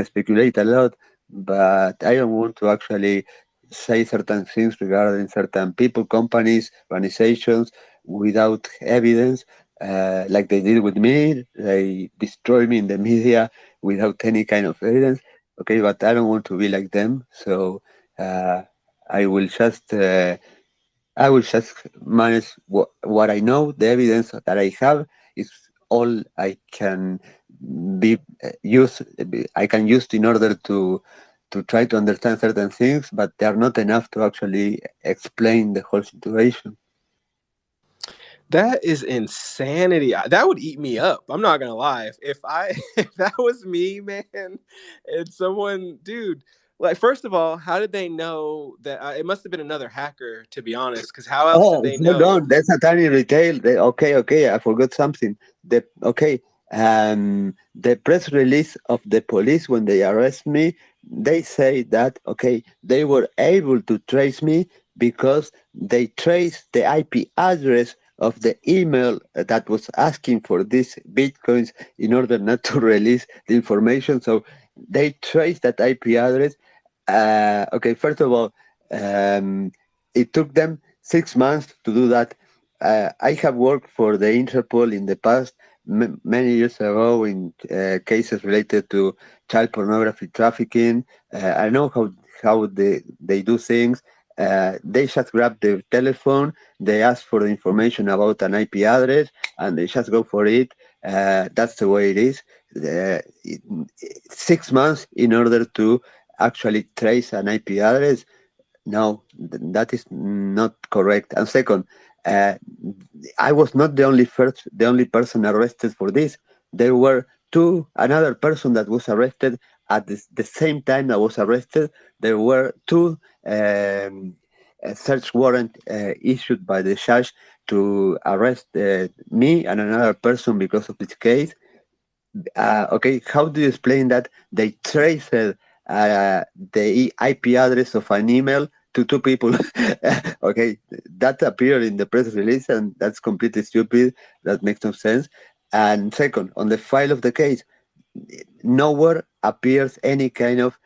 S3: speculate a lot, but I don't want to actually say certain things regarding certain people, companies, organizations without evidence, like they did with me. They destroy me in the media without any kind of evidence. Okay, but I don't want to be like them, so uh, I will just I will just manage what I know. The evidence that I have is all I can be use. I can use in order to try to understand certain things, but they are not enough to actually explain the whole situation.
S2: That is insanity. That would eat me up. I'm not gonna lie. If I if that was me, man, and someone, dude, like first of all, how did they know that? It must have been another hacker, to be honest. Because how else did
S3: Oh,
S2: they
S3: hold
S2: know?
S3: on. That's a tiny retail. Okay. I forgot something. The press release of the police when they arrest me, they say that okay, they were able to trace me because they traced the IP address of the email that was asking for these bitcoins in order not to release the information. So they traced that IP address. Okay, first of all, um, it took them 6 months to do that. I have worked for the Interpol in the past, many years ago, in cases related to child pornography trafficking. I know how they do things. They just grab the telephone, they ask for the information about an IP address, and they just go for it. That's the way it is. 6 months in order to actually trace an IP address. No, that is not correct. And second, uh, I was not the only person arrested for this. There were another person that was arrested at the same time I was arrested. There were two search warrant issued by the judge to arrest me and another person because of this case. Okay, how do you explain that they traced the IP address of an email to two people? Okay, that appeared in the press release, and that's completely stupid. That makes no sense. And second, on the file of the case, nowhere appears any kind of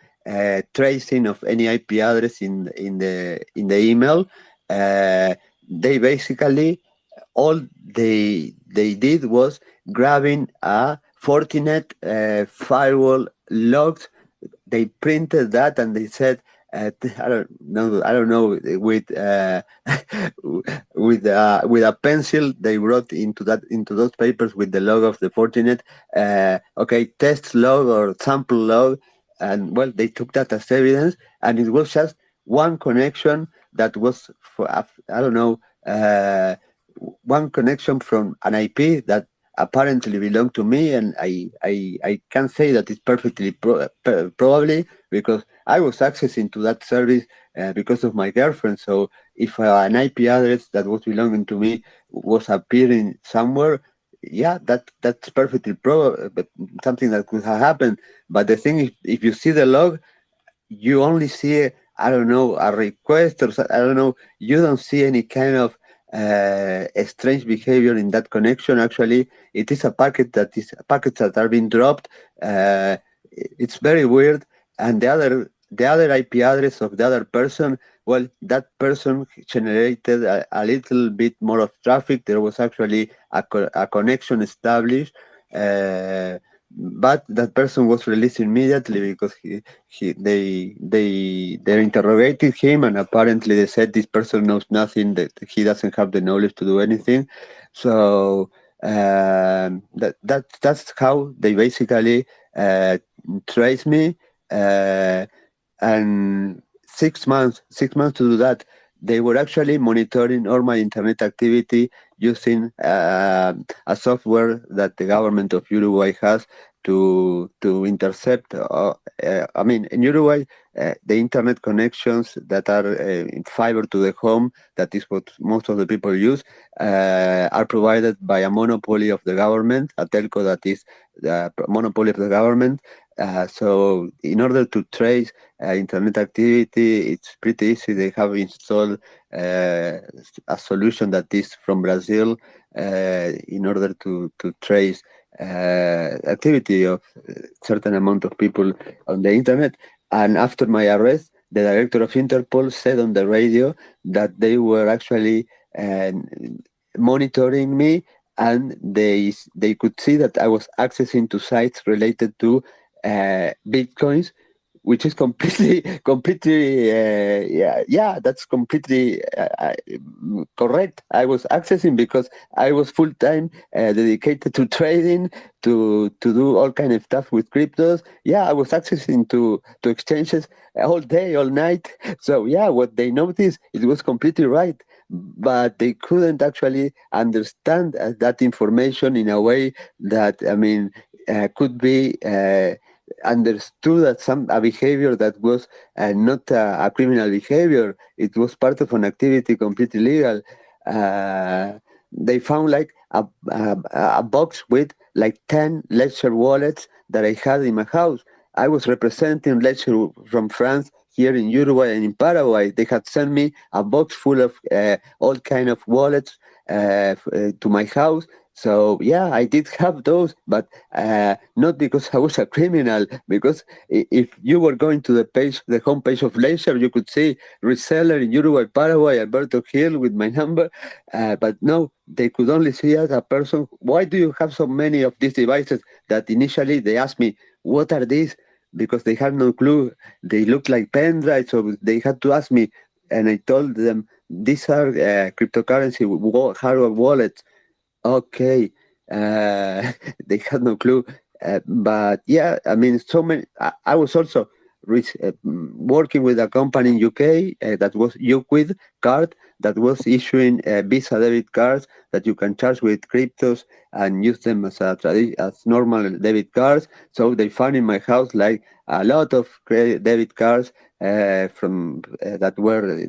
S3: tracing of any IP address in the email. They basically all they did was grabbing a Fortinet firewall logs. They printed that and they said, I don't know, with a pencil they wrote into those papers with the log of the Fortinet, okay, test log or sample log, and well, they took that as evidence, and it was just one connection that was for I don't know. One connection from an IP that apparently belonged to me, and I can say that it's perfectly probably because I was accessing to that service because of my girlfriend. So if an IP address that was belonging to me was appearing somewhere, yeah, that's perfectly but something that could have happened. But the thing is, if you see the log, you only see, I don't know, a request or I don't know. You don't see any kind of a strange behavior in that connection. Actually, it is a packet that is packets that are being dropped. It's very weird. And the other IP address of the other person, well, that person generated a little bit more of traffic. There was actually a connection established. Uh, but that person was released immediately because they interrogated him, and apparently they said this person knows nothing, that he doesn't have the knowledge to do anything. So that's how they basically uh, trace me. uh, and 6 months to do that. They were actually monitoring all my internet activity using a software that the government of Uruguay has to intercept. I mean, in Uruguay, the internet connections that are in fiber to the home, that is what most of the people use, are provided by a monopoly of the government, a telco that is the monopoly of the government. So in order to trace internet activity, it's pretty easy. They have installed a solution that is from Brazil in order to trace activity of certain amount of people on the internet. And after my arrest, the director of Interpol said on the radio that they were actually uh, monitoring me, and they could see that I was accessing to sites related to bitcoins, which is completely completely yeah, that's completely correct. I was accessing because I was full time dedicated to trading, to do all kind of stuff with cryptos. Yeah, I was accessing to exchanges all day, all night. So yeah, what they noticed, it was completely right, but they couldn't actually understand that information in a way that, I mean, could be understood as a behavior that was not a criminal behavior. It was part of an activity completely legal. They found like a box with like 10 ledger wallets that I had in my house. I was representing ledger from France here in Uruguay and in Paraguay. They had sent me a box full of all kind of wallets to my house. So yeah, I did have those, but not because I was a criminal. Because if you were going to the homepage of Leisure, you could see reseller in Uruguay, Paraguay, Alberto Hill with my number. But no, they could only see as a person. Why do you have so many of these devices? That initially they asked me, what are these? Because they had no clue. They looked like pen drives, so they had to ask me. And I told them, these are cryptocurrency hardware wallets. Okay, uh, they had no clue. But yeah, I mean, so many. I was also working with a company in UK that was Uquid card, that was issuing Visa debit cards that you can charge with cryptos and use them as as normal debit cards. So they found in my house like a lot of credit debit cards from that were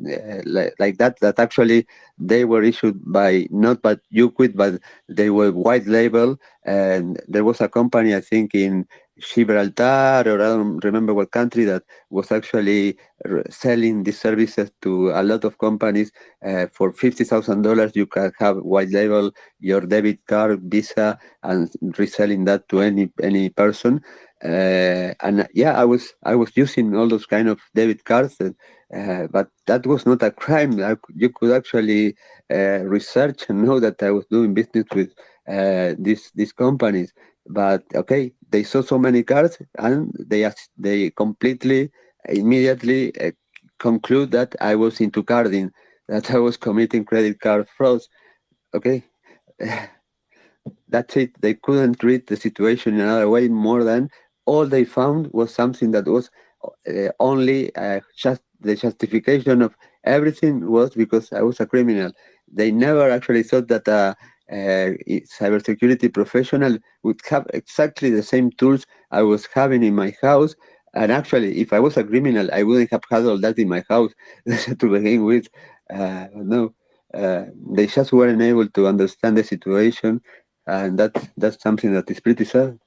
S3: like that actually they were issued by not by Uquid, but they were white label. And there was a company, I think, in Gibraltar, or I don't remember what country, that was actually selling these services to a lot of companies. For $50,000, you can have white label your debit card, Visa, and reselling that to any person. And yeah, I was using all those kind of debit cards, but that was not a crime. You could actually research and know that I was doing business with these companies. But okay, they saw so many cards, and they completely immediately conclude that I was into carding, that I was committing credit card fraud. Okay, that's it. They couldn't read the situation in another way more than all they found was something that was only just the justification of everything was because I was a criminal. They never actually thought that a cybersecurity professional would have exactly the same tools I was having in my house. And actually, if I was a criminal, I wouldn't have had all that in my house to begin with. No, they just weren't able to understand the situation. and that's something that is pretty sad.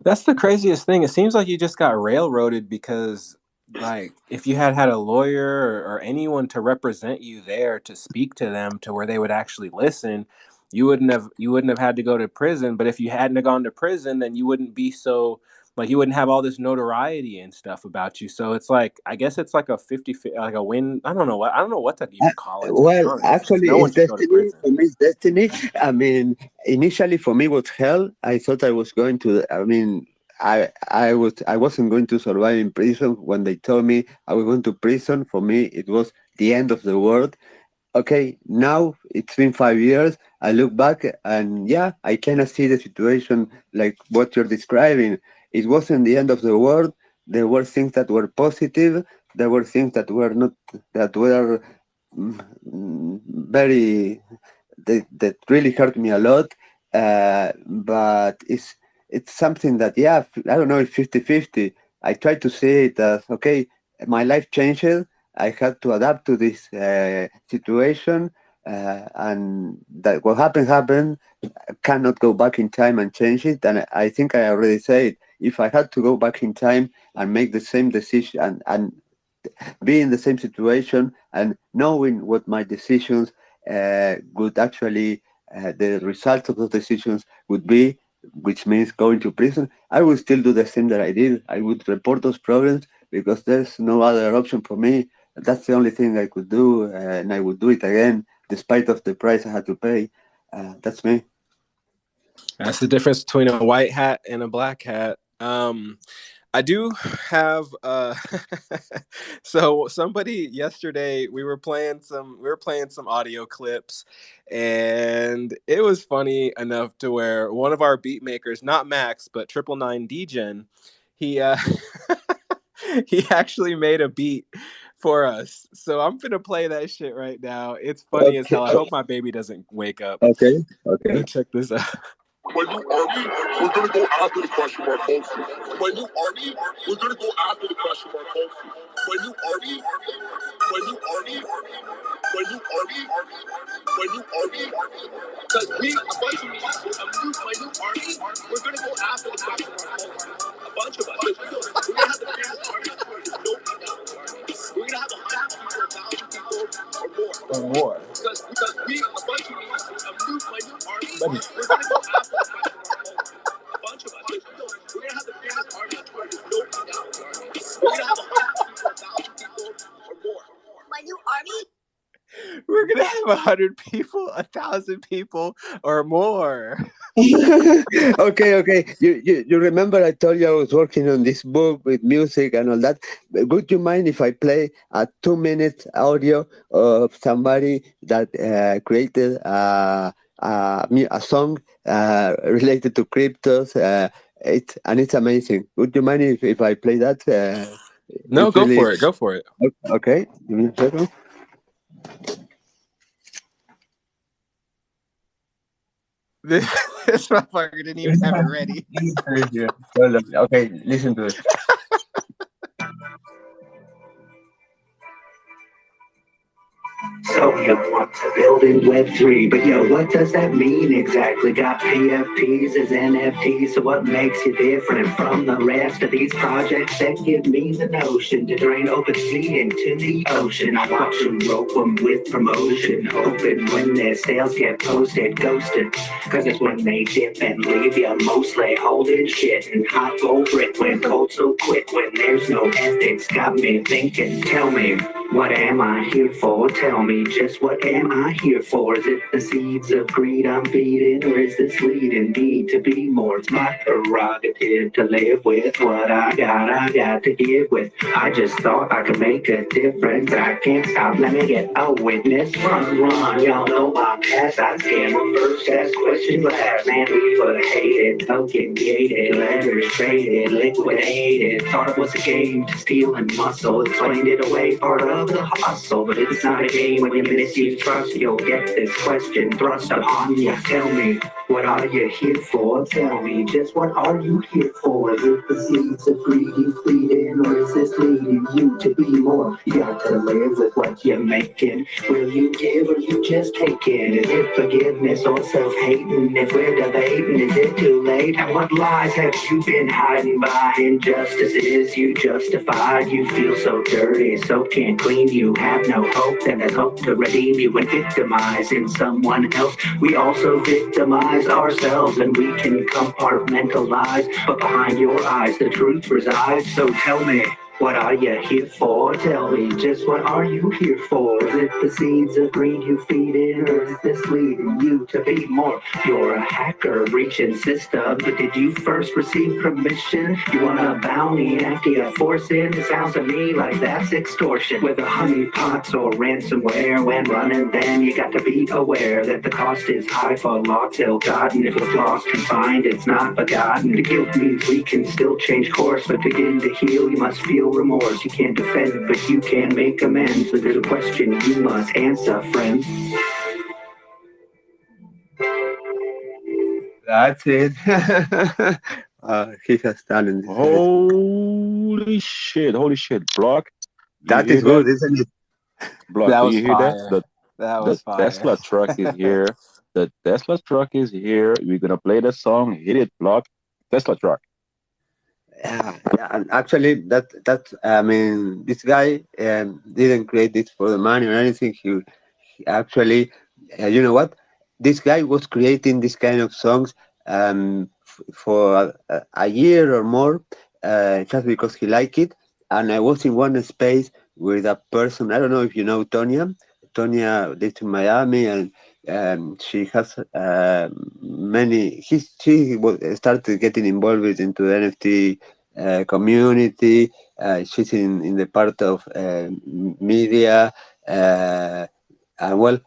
S2: That's the craziest thing. It seems like you just got railroaded because, like, if you had had a lawyer or anyone to represent you there to speak to them to where they would actually listen, you wouldn't have had to go to prison. But if you hadn't have gone to prison, then you wouldn't be so like you wouldn't have all this notoriety and stuff about you. So it's like I guess it's like a 50 like a win. I don't know what to even call it, to be
S3: Well,
S2: honest, because
S3: actually,
S2: no one
S3: it's
S2: should go to
S3: destiny.
S2: prison.
S3: For me, it's destiny. I mean, initially for me was hell. I thought I was going to. I mean, I wasn't going to survive in prison. When they told me I was going to prison, for me it was the end of the world. Okay, now it's been 5 years. I look back and yeah, I kind of see the situation like what you're describing. It wasn't the end of the world. There were things that were positive. There were things that were not, that were very, that really hurt me a lot. But it's something that, yeah, I don't know, it's 50-50. I try to see it as, okay, my life changes. I had to adapt to this situation, and that what happened. I cannot go back in time and change it. And I think I already said, if I had to go back in time and make the same decision and be in the same situation and knowing what my decisions would actually, the results of those decisions would be, which means going to prison, I would still do the same that I did. I would report those problems because there's no other option for me. That's the only thing I could do, and I would do it again, despite of the price I had to pay. That's me.
S2: That's the difference between a white hat and a black hat. I do have so somebody yesterday we were playing some audio clips, and it was funny enough to where one of our beat makers, not Max but 999 Degen, he he actually made a beat for us. So I'm gonna play that shit right now. It's funny as
S3: Okay,
S2: hell. I hope my baby doesn't wake up.
S3: okay, okay.
S2: Check this out. When you army, we're gonna go after the question mark culture. When you army, we're gonna go after the question mark culture. When you army, when you army, when you army, when you army, because we a bunch of when you army, we're gonna go after the question mark culture. A bunch of us. We're gonna have the biggest army. We're gonna have 100,000 people or more. Or more. Because we a bunch of when you army, we're gonna go after the question mark culture. A bunch of us. We're gonna have the biggest army on Twitter. We're gonna have 100,000 people or more. My new army. We're gonna have 100 people, 1,000 people, or more.
S3: Okay. You remember I told you I was working on this book with music and all that. Would you mind if I play a 2 minute audio of somebody that created a song related to cryptos? It's amazing. Would you mind if I play that?
S2: No,
S3: It's
S2: go
S3: really
S2: for it. Go for it.
S3: okay. Give me a second.
S2: This, this motherfucker didn't even have it ready.
S3: Okay, listen to it. So you want to build in Web3, but yo, what does that mean exactly? Got PFPs as NFTs, so what makes you different from the rest of these projects that give me the notion to drain OpenSea into the ocean? I watch them rope them with promotion, hoping when their sales get posted, ghosted, cause it's when they dip and leave you mostly holding shit and hot gold brick when cold so quick, when there's no ethics. Got me thinking, tell me, what am I here for? Tell me, just what am I here for? Is it the seeds of greed I'm feeding, or is this leading me to be more? It's my prerogative to live with what I got to give with. I just thought I could make a difference. I can't stop, let me get a witness. Run, y'all know my past. I scam them first, ask question last. Man, we put hated, token gated, letters traded, liquidated. Thought it was a game to steal and muscle, explained it away, part of the hustle. But it's not a game when you misuse trust. You'll get this question thrust upon you. Tell me,
S1: What are you here for? Tell me, just what are you here for? Is it the seeds of greed you feeding, or is this leading you to be more? You got to live with what you're making. Will you give or you just taking? Is it forgiveness or self-hating? If we're debating, is it too late? And what lies have you been hiding by? Injustices you justified. You feel so dirty, so can't clean. You have no hope, then there's hope to redeem you. And victimizing someone else, we also victimize ourselves, and we can compartmentalize. But behind your eyes, the truth resides. So tell me, what are you here for? Tell me, just what are you here for? Is it the seeds of greed you feed in, or is this leading you to be more? You're a hacker breaching system, but did you first receive permission? You want a bounty after you force it? It sounds to me like that's extortion. Whether honeypots or ransomware, when running them, you got to be aware that the cost is high for lots ill-gotten. If it's lost and find, it's not forgotten. The guilt means we can still change course, but begin to heal, you must feel remorse. You can't defend, but you can make amends. But there's a question you must answer, friend.
S3: That's it. He has talent. This guy.
S5: Holy shit, Block. Do you
S3: That
S5: hear
S3: is
S5: that?
S3: good, isn't it?
S5: Block,
S2: That
S5: do
S2: was
S5: you hear that?
S2: fire.
S5: The
S2: That
S5: the
S2: was fire.
S5: Tesla truck is here. The Tesla truck is here. We're gonna play the song. Hit it, Block. Tesla truck.
S3: Yeah, and actually, that I mean, this guy didn't create this for the money or anything. He actually, you know what? This guy was creating this kind of songs for a year or more, just because he liked it. And I was in one space with a person. I don't know if you know Tonya. Tonya lives in Miami, and she has many. Started getting involved into the NFT community. She's in the part of media. And well,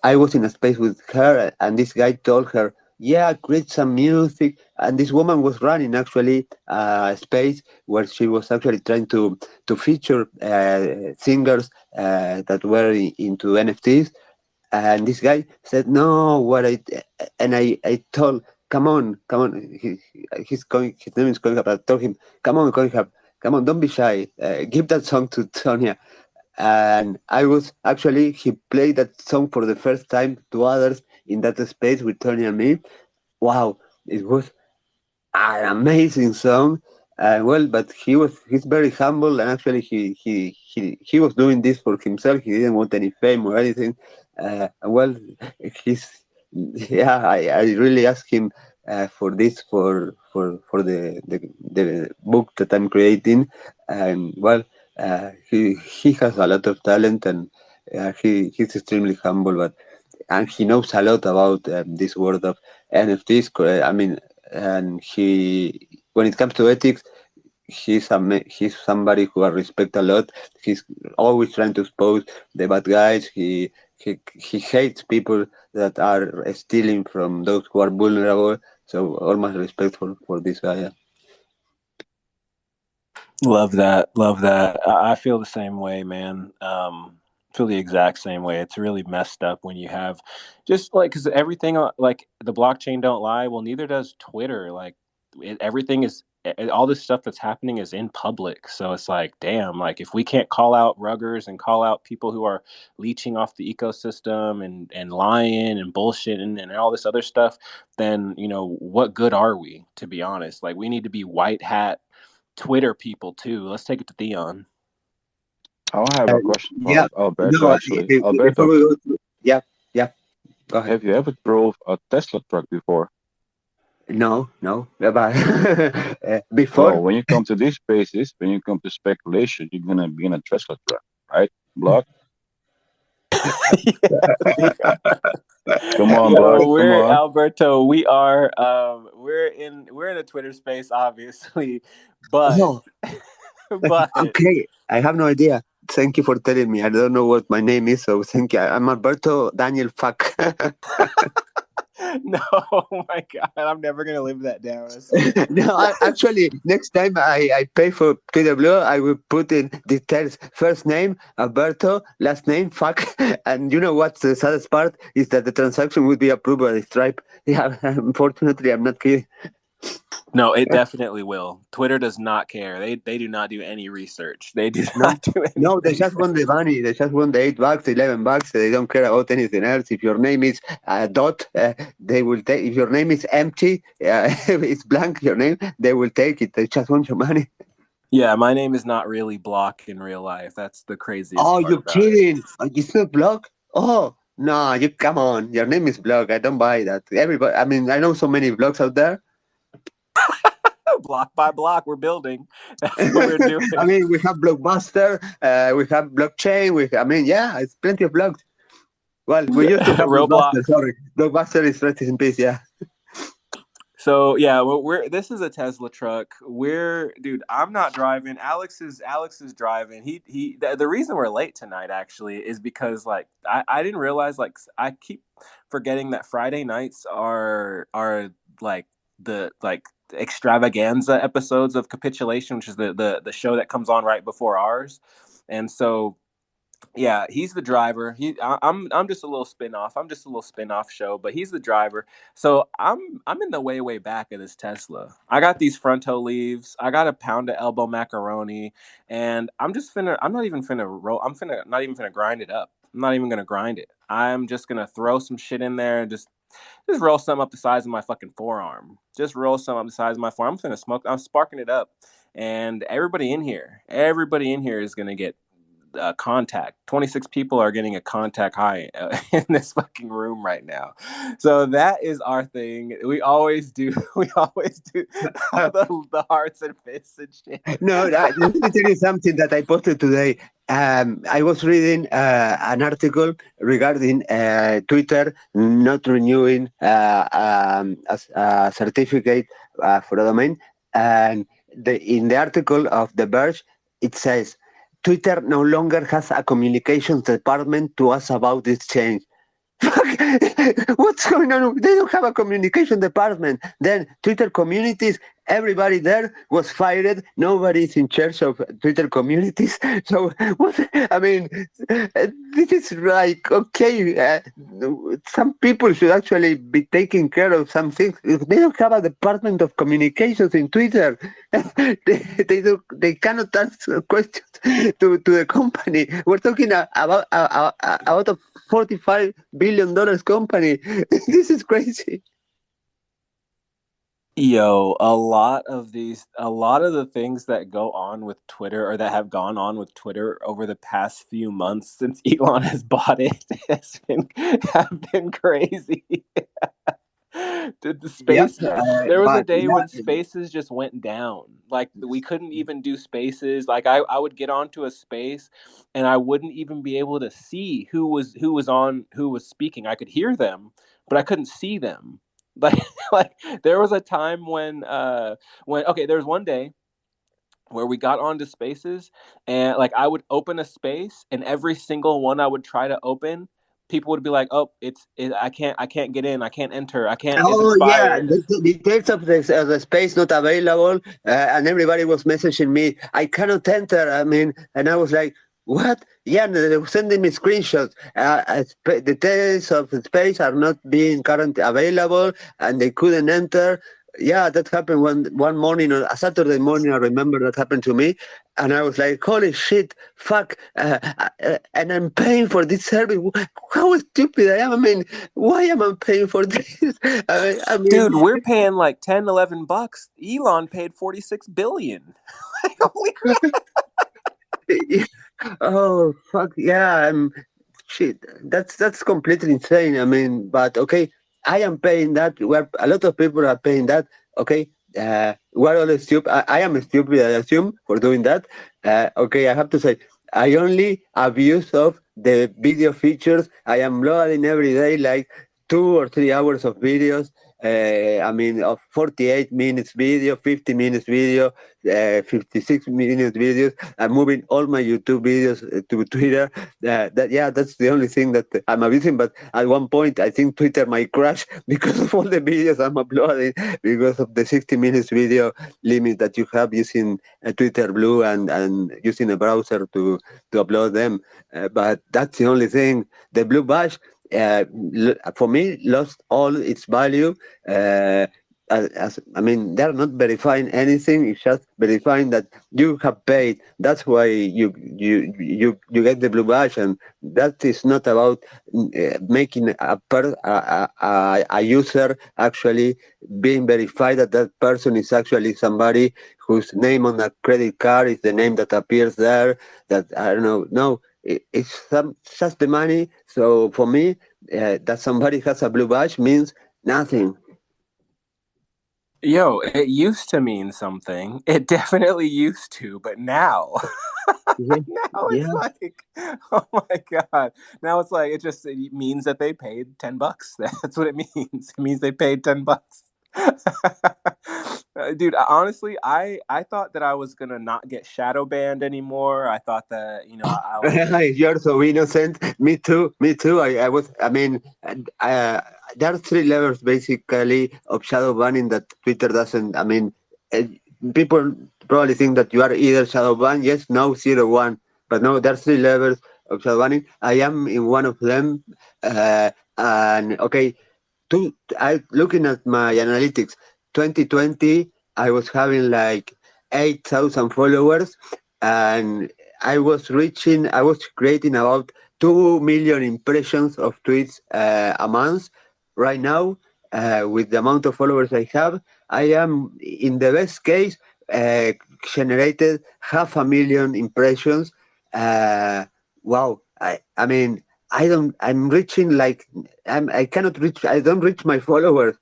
S3: I was in a space with her, and this guy told her, "Yeah, create some music." And this woman was running actually a space where she was actually trying to feature singers that were into NFTs. And this guy said, "No, what I," and I told, come on, he's going, his name is going up. I told him, come on, don't be shy, give that song to Tonya. And I was actually, he played that song for the first time to others in that space with Tonya and me. Wow, it was an amazing song. Well, but he's very humble, and actually he was doing this for himself. He didn't want any fame or anything. Well, he's yeah. I really asked him for this for the book that I'm creating, and well, he has a lot of talent, and he's extremely humble, but and he knows a lot about this world of NFTs. I mean, and when it comes to ethics, he's somebody who I respect a lot. He's always trying to expose the bad guys. He hates people that are stealing from those who are vulnerable. So all my respect for this guy. Yeah.
S2: Love that. Love that. I feel the same way, man. Feel the exact same way. It's really messed up when you have just like, because everything like the blockchain don't lie. Well, neither does Twitter. Like everything is all this stuff that's happening is in public. So it's like, damn, like if we can't call out ruggers and call out people who are leeching off the ecosystem and lying and bullshitting and all this other stuff, then, you know, what good are we, to be honest? Like we need to be white hat Twitter people too. Let's take it to Theon.
S5: I have a question
S3: Yeah.
S5: for Alberto.
S3: No.
S5: Actually,
S3: Before
S5: Alberto,
S3: we go to, yeah. Go ahead.
S5: have you ever drove a Tesla truck before?
S3: No, no. But before.
S5: Well, when you come to these spaces, when you come to speculation, you're gonna be in a Tesla truck, right? Block. Come on, Block.
S2: Yo,
S5: Come
S2: we're
S5: on.
S2: Alberto. We are we're in a Twitter space, obviously, but
S3: Oh,
S2: but
S3: okay. I have no idea. Thank you for telling me. I don't know what my name is, so thank you. I'm Alberto Daniel Fuck.
S2: No, oh my God, I'm never gonna live that down. I swear.
S3: No, actually, next time I pay for Twitter Blue, I will put in details. First name, Alberto, last name, fuck. And you know what's the saddest part? Is that the transaction would be approved by Stripe. Yeah, unfortunately, I'm not kidding.
S2: No, it definitely will. Twitter does not care. They do not do any research. They do
S3: No,
S2: not do any
S3: no, they just
S2: research.
S3: want the money. They just want the $8, $11. They don't care about anything else. If your name is dot, they will take. If your name is empty, it's blank. Your name, they will take it. They just want your money.
S2: Yeah, my name is not really Block in real life. That's the craziest
S3: Oh,
S2: part
S3: you're
S2: about it.
S3: kidding? It's not Block? Oh, no, you come on. Your name is Block. I don't buy that. Everybody, I mean, I know so many blogs out there.
S2: Block by block, we're building. That's what we're doing.
S3: I mean, we have Blockbuster, we have blockchain. I mean, yeah, it's plenty of blogs. Well, we used to have
S2: Roblox.
S3: Blockbuster. Sorry, Blockbuster is rest in peace. Yeah.
S2: So yeah, this is a Tesla truck. Dude, I'm not driving. Alex is driving. The reason we're late tonight actually is because like I didn't realize, like, I keep forgetting that Friday nights are like the extravaganza episodes of Capitulation, which is the show that comes on right before ours. And so yeah, he's the driver. I'm just a little spin-off. I'm just a little spin-off show, but he's the driver. So I'm in the way back of this Tesla. I got these fronto leaves. I got a pound of elbow macaroni, and I'm not even finna roll. Not even finna grind it up. I'm not even gonna grind it. I'm just gonna throw some shit in there and just roll some up the size of my fucking forearm. Just roll some up the size of my forearm. I'm finna smoke. I'm sparking it up, and everybody in here is gonna get contact. 26 people are getting a contact high in this fucking room right now. So that is our thing. We always do the hearts and fists and shit.
S3: No, let me tell you something that I posted today. I was reading an article regarding Twitter not renewing a certificate for a domain. And in the article of The Verge, it says, Twitter no longer has a communications department to ask about this change. What's going on? They don't have a communication department. Then Twitter communities, everybody there was fired. Nobody's in charge of Twitter communities. So what? I mean, this is like, okay, some people should actually be taking care of some things. They don't have a department of communications in Twitter. They cannot answer questions to the company. We're talking about a $45 billion company. This is crazy.
S2: Yo, a lot of the things that go on with Twitter, or that have gone on with Twitter over the past few months since Elon has bought it, have been crazy. The
S3: Yep.
S2: spaces, there was a
S3: But
S2: day when
S3: yeah,
S2: spaces just went down. Like we couldn't even do spaces. Like I would get onto a space and I wouldn't even be able to see who was speaking. I could hear them, but I couldn't see them. Like like there was a time when okay, there was one day where we got onto spaces, and like I would open a space, and every single one I would try to open, people would be like, "Oh, I can't get in, I can't enter, I can't, it's
S3: oh yeah,
S2: expired."
S3: the details of the space not available, and everybody was messaging me, I cannot enter. I mean, and I was like, what? Yeah, and they were sending me screenshots. The details of the space are not being currently available, and they couldn't enter. Yeah, that happened one morning, on a Saturday morning. I remember that happened to me, and I was like, "Holy shit, fuck!" And I'm paying for this service. How stupid I am! I mean, why am I paying for this? I mean,
S2: Dude, we're paying like 10, $11. Elon paid 46 billion. Like, holy crap.
S3: oh fuck yeah! Shit, that's completely insane. I mean, but okay, I am paying that. Where a lot of people are paying that. Okay, we're all stupid. I am stupid, I assume, for doing that. Okay, I have to say, I only abuse of the video features. I am loading every day like 2 or 3 hours of videos. I mean, of 48 minutes video, 50 minutes video, 56 minutes videos. I'm moving all my YouTube videos to Twitter. That's the only thing that I'm abusing. But at one point, I think Twitter might crash because of all the videos I'm uploading, because of the 60 minutes video limit that you have using Twitter Blue and using a browser to upload them. But that's the only thing. The Blue Bash, for me, lost all its value. Uh, I mean, they're not verifying anything. It's just verifying that you have paid. That's why you get the blue badge, and that is not about making a user actually being verified that that person is actually somebody whose name on a credit card is the name that appears there. That I don't know. No, it's just the money. So for me, that somebody has a blue badge means nothing.
S2: Yo, it used to mean something. It definitely used to, but now,
S3: Yeah,
S2: now it's
S3: yeah.
S2: like, oh my god. Now it's like it means that they paid $10. That's what it means. It means they paid $10. Dude, honestly, I thought that I was gonna not get shadow banned anymore. I thought that I would.
S3: You're so innocent. Me too. Me too. I was. I mean, there are three levels basically of shadow banning that Twitter doesn't. I mean, uh, people probably think that you are either shadow ban, yes, no, zero, one. But no, there are three levels of shadow banning. I am in one of them. And okay, I looking at my analytics. 2020, I was having like 8,000 followers, and I was creating about 2 million impressions of tweets a month. Right now, with the amount of followers I have, I am in the best case uh, generated 500,000 impressions. Uh, wow, I mean, I don't. I'm reaching like I cannot reach. I don't reach my followers.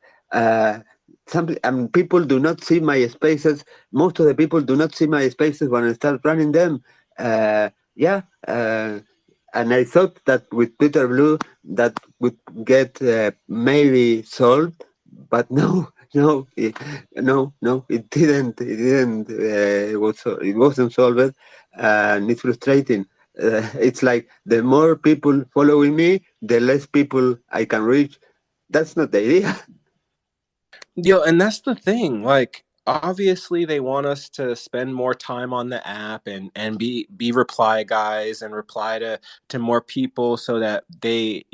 S3: Some people do not see my spaces. Most of the people do not see my spaces when I start running them. Yeah, and I thought that with Twitter Blue that would get maybe solved, but no, no, it didn't. It didn't. It wasn't solved, and it's frustrating. It's like the more people following me, the less people I can reach. That's not the idea.
S2: Yo, and that's the thing. Like, obviously, they want us to spend more time on the app and be reply guys and reply to more people so that they,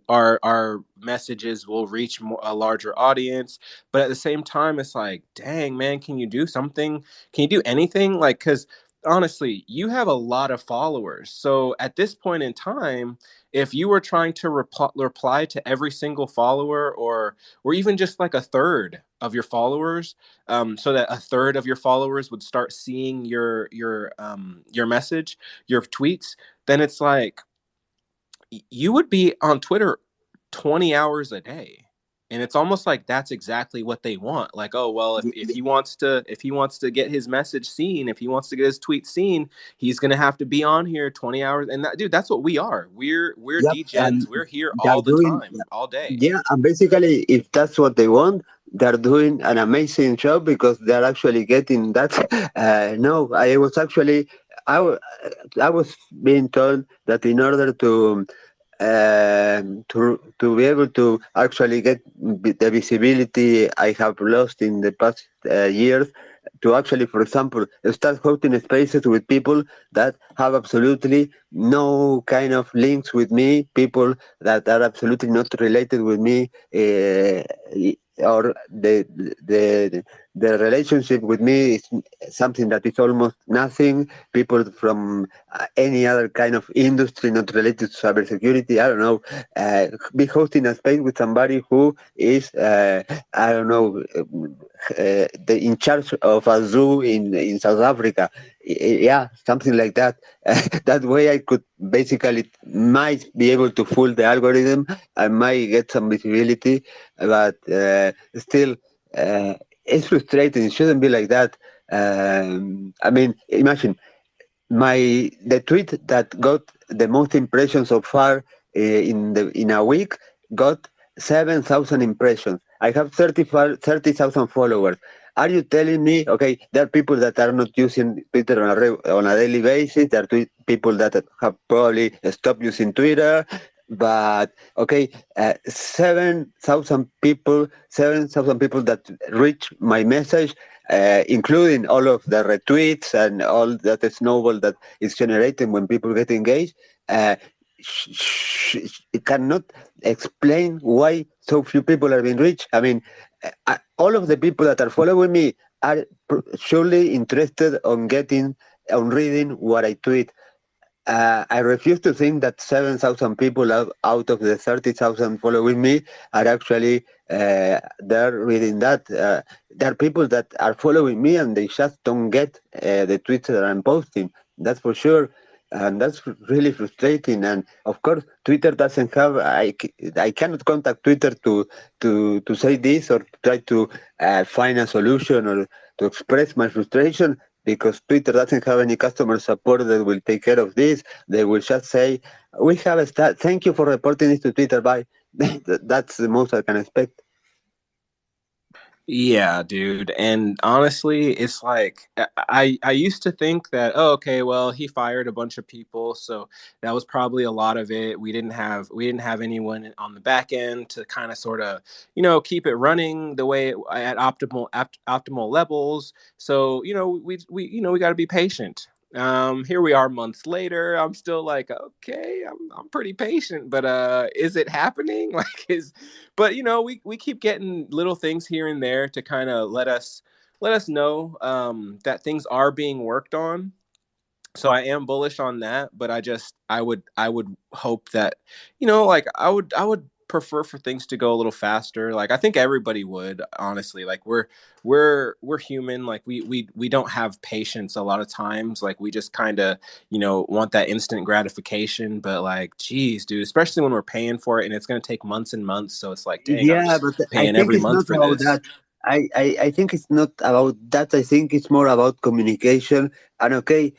S2: our messages will reach a larger audience. But at the same time, it's like, dang man, can you do something? Can you do anything? Like, because honestly, you have a lot of followers. So at this point in time, if you were trying to reply to every single follower or even just like a third of your followers, so that a third of your followers would start seeing your message, your tweets, then it's like you would be on Twitter 20 hours a day. And it's almost like that's exactly what they want. Like, oh well, if he wants to get his message seen, if he wants to get his tweet seen, he's gonna have to be on here 20 hours. And that, dude, that's what we are. We're
S3: Yep, and
S2: degens. We're here
S3: they're
S2: all the
S3: doing,
S2: time, all day.
S3: yeah, and basically, if that's what they want, they're doing an amazing job because they're actually getting that. No, I was being told that in order to be able to actually get the visibility I have lost in the past years, to actually, for example, start hosting spaces with people that have absolutely no kind of links with me, people that are absolutely not related with me, or the relationship with me is something that is almost nothing. People from any other kind of industry not related to cybersecurity. I don't know. Be hosting a space with somebody who is, I don't know, in charge of a zoo in South Africa. Yeah, something like that. That way, I could basically might be able to fool the algorithm. I might get some visibility, but still, it's frustrating. It shouldn't be like that. I mean, imagine the tweet that got the most impressions so far in a week got 7,000 impressions. I have 30,000 followers. Are you telling me, okay, there are people that are not using Twitter on a daily basis. There are people that have probably stopped using Twitter. But okay, 7,000 people that reach my message, including all of the retweets and all that snowball that is generated when people get engaged. Uh, it cannot explain why so few people are being reached. I mean, all of the people that are following me are surely interested on reading what I tweet. I refuse to think that 7,000 people out of the 30,000 following me are actually there reading that. There are people that are following me and they just don't get the tweets that I'm posting. That's for sure. And that's really frustrating. And of course, Twitter doesn't have. I cannot contact Twitter to say this or try to find a solution or to express my frustration because Twitter doesn't have any customer support that will take care of this. They will just say, "We have a stat. Thank you for reporting this to Twitter." Bye. That's the most I can expect.
S2: Yeah, dude. And honestly, it's like I used to think that, oh, okay, well, he fired a bunch of people, so that was probably a lot of it. We didn't have anyone on the back end to kind of sort of, keep it running the way at optimal levels. So, we got to be patient. Here we are months later. I'm still like, okay, I'm pretty patient, but is it happening? Like is but we keep getting little things here and there to kind of let us know that things are being worked on. So I am bullish on that, but I would hope that like I would prefer for things to go a little faster. Like I think everybody would, honestly. Like we're human. Like we don't have patience a lot of times. Like we just kind of want that instant gratification. But like, geez, dude, especially when we're paying for it and it's gonna take months and months. So it's like, dang, I'm
S3: Yeah,
S2: just
S3: but I
S2: paying
S3: think
S2: every
S3: it's
S2: month
S3: not
S2: for
S3: about
S2: this.
S3: that. I think it's not about that. I think it's more about communication. And okay,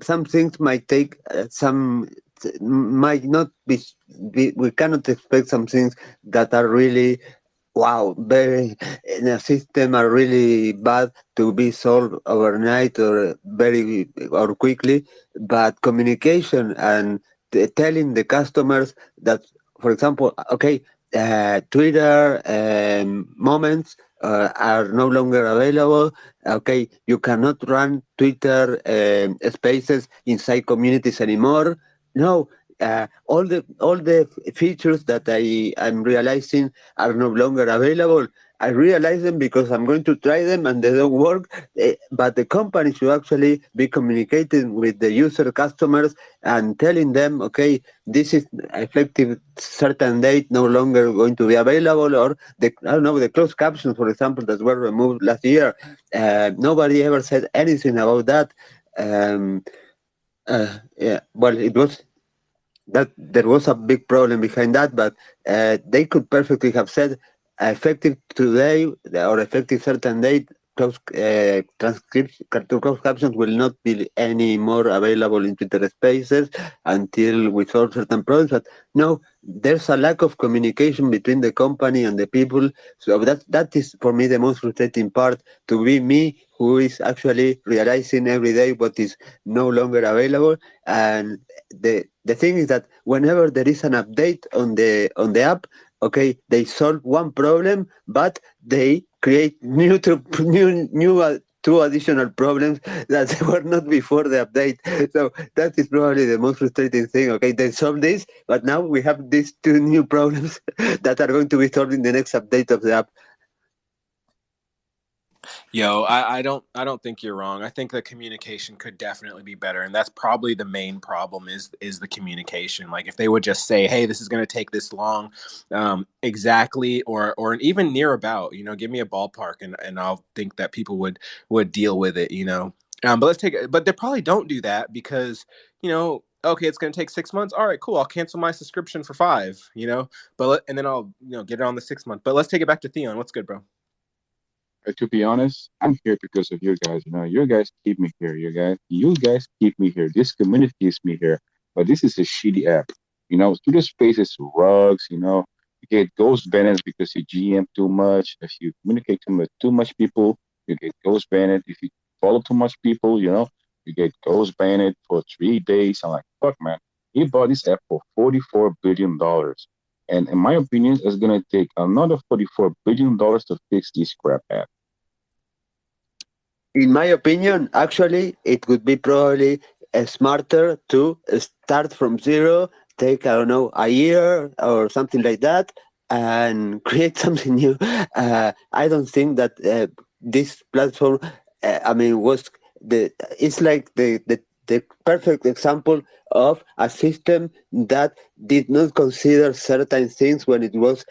S3: some things might take might not be. We cannot expect some things that are really wow, very in a system are really bad to be solved overnight or very or quickly. But communication and telling the customers that, for example, okay, Twitter moments are no longer available. Okay, you cannot run Twitter spaces inside communities anymore. No, all the features that I'm realizing are no longer available. I realize them because I'm going to try them and they don't work. But the company should actually be communicating with the user customers and telling them, okay, this is effective certain date no longer going to be available, or I don't know, the closed captions, for example, that were removed last year. Nobody ever said anything about that. Um, yeah, well, it was that there was a big problem behind that, but they could perfectly have said effective today or effective certain date. Closed captions will not be any more available in Twitter Spaces until we solve certain problems. But no, there's a lack of communication between the company and the people. So that is for me the most frustrating part. To be me, who is actually realizing every day what is no longer available, and the thing is that whenever there is an update on the app, okay, they solve one problem, but they create two additional problems that were not before the update. So that is probably the most frustrating thing. Okay, they solve this, but now we have these two new problems that are going to be solved in the next update of the app.
S2: Yo, I don't think you're wrong. I think the communication could definitely be better, and that's probably the main problem is the communication. Like if they would just say, "Hey, this is going to take this long," exactly, or even near about, give me a ballpark, and I'll think that people would deal with it. But they probably don't do that because okay, it's going to take 6 months. All right, cool. I'll cancel my subscription for 5. And then I'll get it on the 6 month. But let's take it back to Theon. What's good, bro?
S5: To be honest, I'm here because of you guys. You guys keep me here. You guys keep me here. This community keeps me here. But this is a shitty app. Studio Space is rugs. You get ghost banned because you GM too much. If you communicate too much people, you get ghost banned. If you follow too much people, you get ghost banned for 3 days. I'm like, fuck, man. He bought this app for $44 billion. And in my opinion, it's gonna take another $44 billion to fix this crap app.
S3: In my opinion, actually, it would be probably smarter to start from zero, take, I don't know, a year or something like that, and create something new. I don't think that this platform, I mean, was it's like the perfect example of a system that did not consider certain things when it was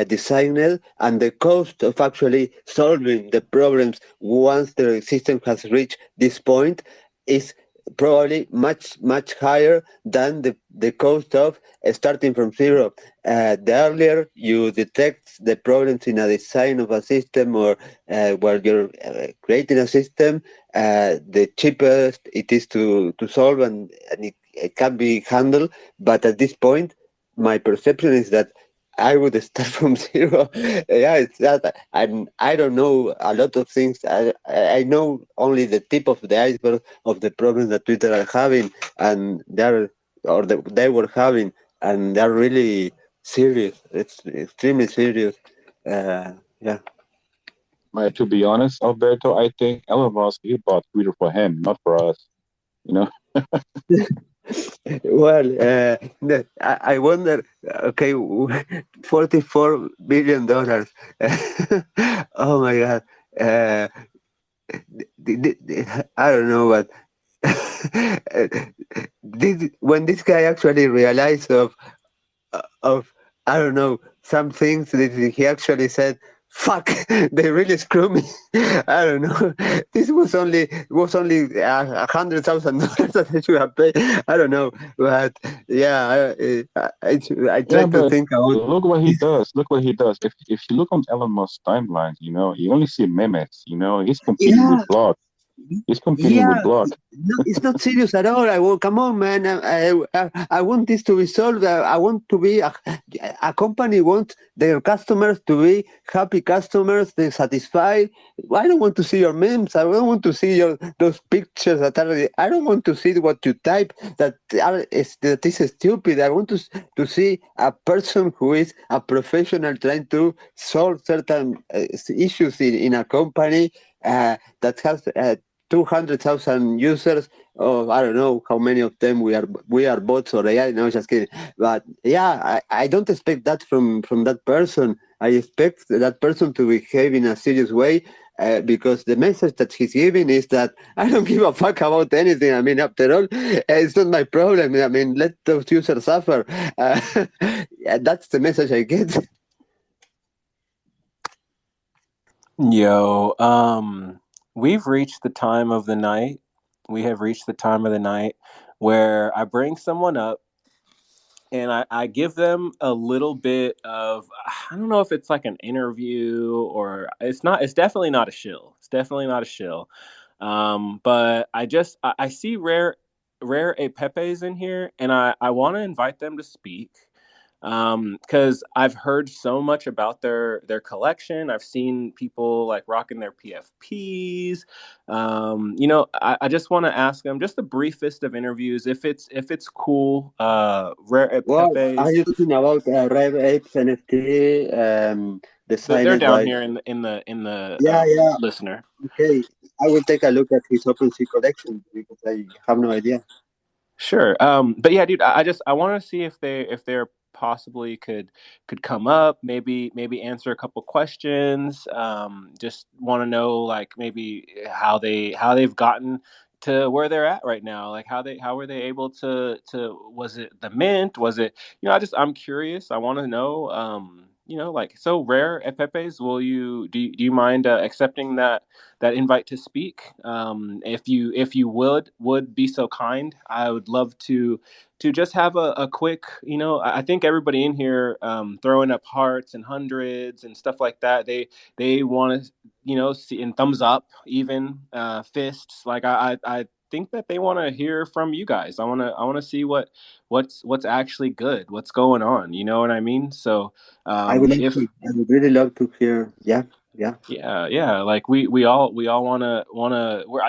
S3: designed, and the cost of actually solving the problems once the system has reached this point is probably much higher than the cost of starting from zero. The earlier you detect the problems in a design of a system, or where you're creating a system, the cheapest it is to solve, and it can be handled. But at this point, my perception is that I would start from zero. Yeah, it's that, and I don't know a lot of things. I know only the tip of the iceberg of the problems that Twitter are having, and they were having, and they're really serious. It's extremely serious. Yeah.
S5: To be honest, Alberto, I think Elon Musk he bought Twitter for him, not for us. You know,
S3: Well, I wonder. Okay, $44 billion. Oh my God. Uh, I don't know, but when this guy actually realized of I don't know, some things that he actually said, "Fuck, they really screw me." I don't know. This was only $100,000 that I should have paid. I don't know, but yeah, I try
S5: yeah,
S3: to
S5: but
S3: think about
S5: look what he
S3: this.
S5: does. Look what he does. If you look on Elon Musk's timeline, you only see memes. He's competing with
S3: Yeah,
S5: blog. He's competing with
S3: yeah,
S5: blog.
S3: no, it's not serious at all. Come on, man. I want this to be solved. I want to be a company wants their customers to be happy customers, they satisfied. I don't want to see your memes. I don't want to see those pictures that are. I don't want to see what you type that is stupid. I want to see a person who is a professional trying to solve certain issues in a company that has 200,000 users. Oh, I don't know how many of them we are bots or AI. No, just kidding. But yeah, I don't expect that from that person. I expect that person to behave in a serious way. Because the message that he's giving is that I don't give a fuck about anything. I mean, after all, it's not my problem. I mean, let those users suffer. Yeah, that's the message I get.
S2: Yo, we've reached the time of the night. We have reached the time of the night where I bring someone up and I give them a little bit of, I don't know if it's like an interview or it's definitely not a shill. It's definitely not a shill. But I see rare a Pepe's in here, and I want to invite them to speak. Because I've heard so much about their collection. I've seen people like rocking their PFPs. I just want to ask them just the briefest of interviews, if it's cool. Rare
S3: Well, are
S2: Pepe's.
S3: you talking about Rev Apes NFT
S2: They're
S3: designed
S2: down
S3: by?
S2: here in the
S3: Yeah, yeah.
S2: listener.
S3: Okay, I will take a look at his OpenSea collection because I have no idea.
S2: Sure. But yeah, dude, I want to see if they're possibly could come up, maybe answer a couple questions. Just want to know like maybe how they've gotten to where they're at right now. Like how were they able to was it the mint? Was it I'm curious. I want to know. Like so rare at Pepe's. Do you mind accepting that invite to speak? If you would be so kind, I would love to just have a quick. I think everybody in here throwing up hearts and hundreds and stuff like that. They want to see in thumbs up, even fists. Like I think that they want to hear from you guys. I want to see what's actually good, what's going on. You know what I mean? So
S3: I would like
S2: if
S3: to. I would really love to hear. Yeah, yeah.
S2: yeah, like we all wanna.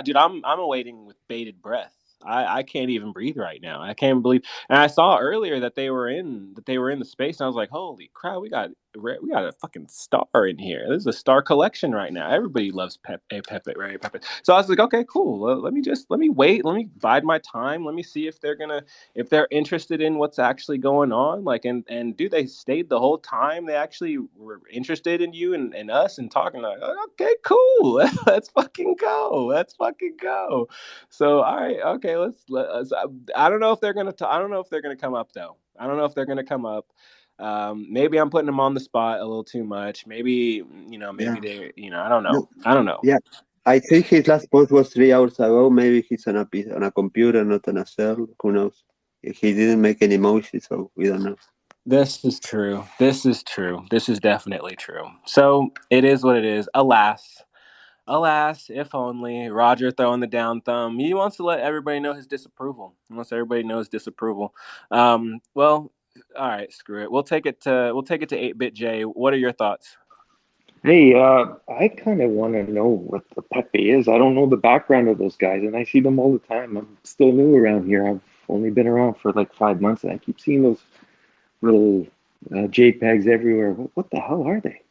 S2: Dude, I'm awaiting with bated breath. I can't even breathe right now. I can't believe. And I saw earlier that they were in the space, and I was like, holy crap, we got a fucking star in here. This is a star collection right now. Everybody loves Pepe, right? Pepe. So I was like, okay, cool. Let me wait. Let me bide my time. Let me see if they're interested in what's actually going on. Like, and dude, they stayed the whole time. They actually were interested in you and us and talking. Like, okay, cool. Let's fucking go. Let's fucking go. So, all right, okay. Let's. I don't know if they're gonna. I don't know if they're gonna come up though. I don't know if they're gonna come up. Maybe I'm putting them on the spot a little too much. Maybe maybe
S3: Yeah.
S2: they. I don't
S3: No,
S2: know. I don't know.
S3: yeah. I think his last post was 3 hours ago. Maybe he's on a computer, not on a cell. Who knows? He didn't make any emoji, so we don't know.
S2: This is true. This is true. This is definitely true. So it is what it is. Alas, if only Roger throwing the down thumb. He wants to let everybody know his disapproval. He wants everybody to know his disapproval. Well, all right, screw it. We'll take it to 8-Bit J. What are your thoughts?
S6: Hey, I kind of want to know what the Pepe is. I don't know the background of those guys, and I see them all the time. I'm still new around here. I've only been around for like 5 months, and I keep seeing those little JPEGs everywhere. What the hell are they?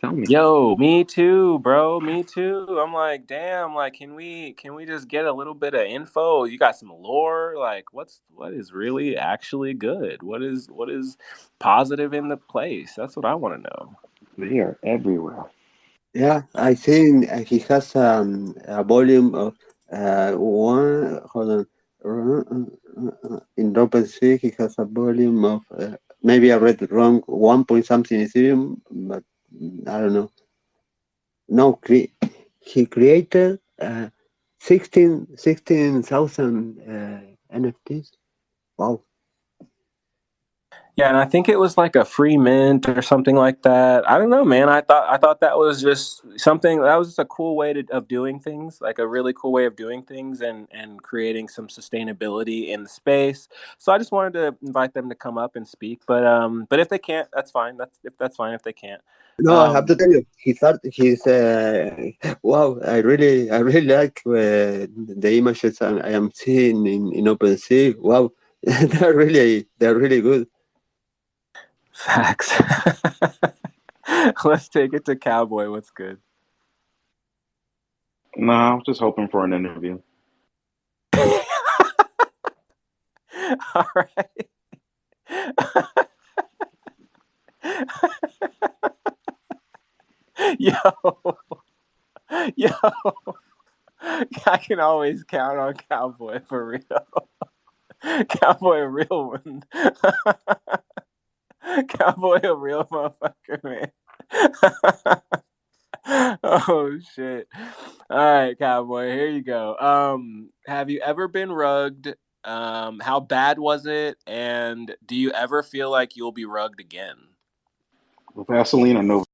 S6: Tell me.
S2: Yo, me too, bro. Me too. I'm like, damn. Like, can we just get a little bit of info? You got some lore? Like, what is really actually good? What is positive in the place? That's what I want to know.
S6: They are everywhere.
S3: Yeah, I think he has a volume of one. Hold on. In OpenSea, he has a volume of maybe I read it wrong. 1 point something Ethereum, but I don't know. No, he created 16,000 NFTs. Wow.
S2: Yeah, and I think it was like a free mint or something like that. I don't know, man. I thought that was just something that was just a cool way of doing things, like a really cool way of doing things and creating some sustainability in the space. So I just wanted to invite them to come up and speak. But if they can't, that's fine. That's fine if they can't.
S3: No, I have to
S2: Um,
S3: tell you, he's wow. I really like the images I am seeing in OpenSea. Wow, they're really good.
S2: Facts. Let's take it to Cowboy. What's good?
S4: No, I was just hoping for an interview.
S2: All right. Yo, yo, I can always count on Cowboy for real. Cowboy, a real one. Cowboy, a real motherfucker, man. Oh shit! All right, Cowboy, here you go. Have you ever been rugged? How bad was it? And do you ever feel like you'll be rugged again?
S4: Vaseline or no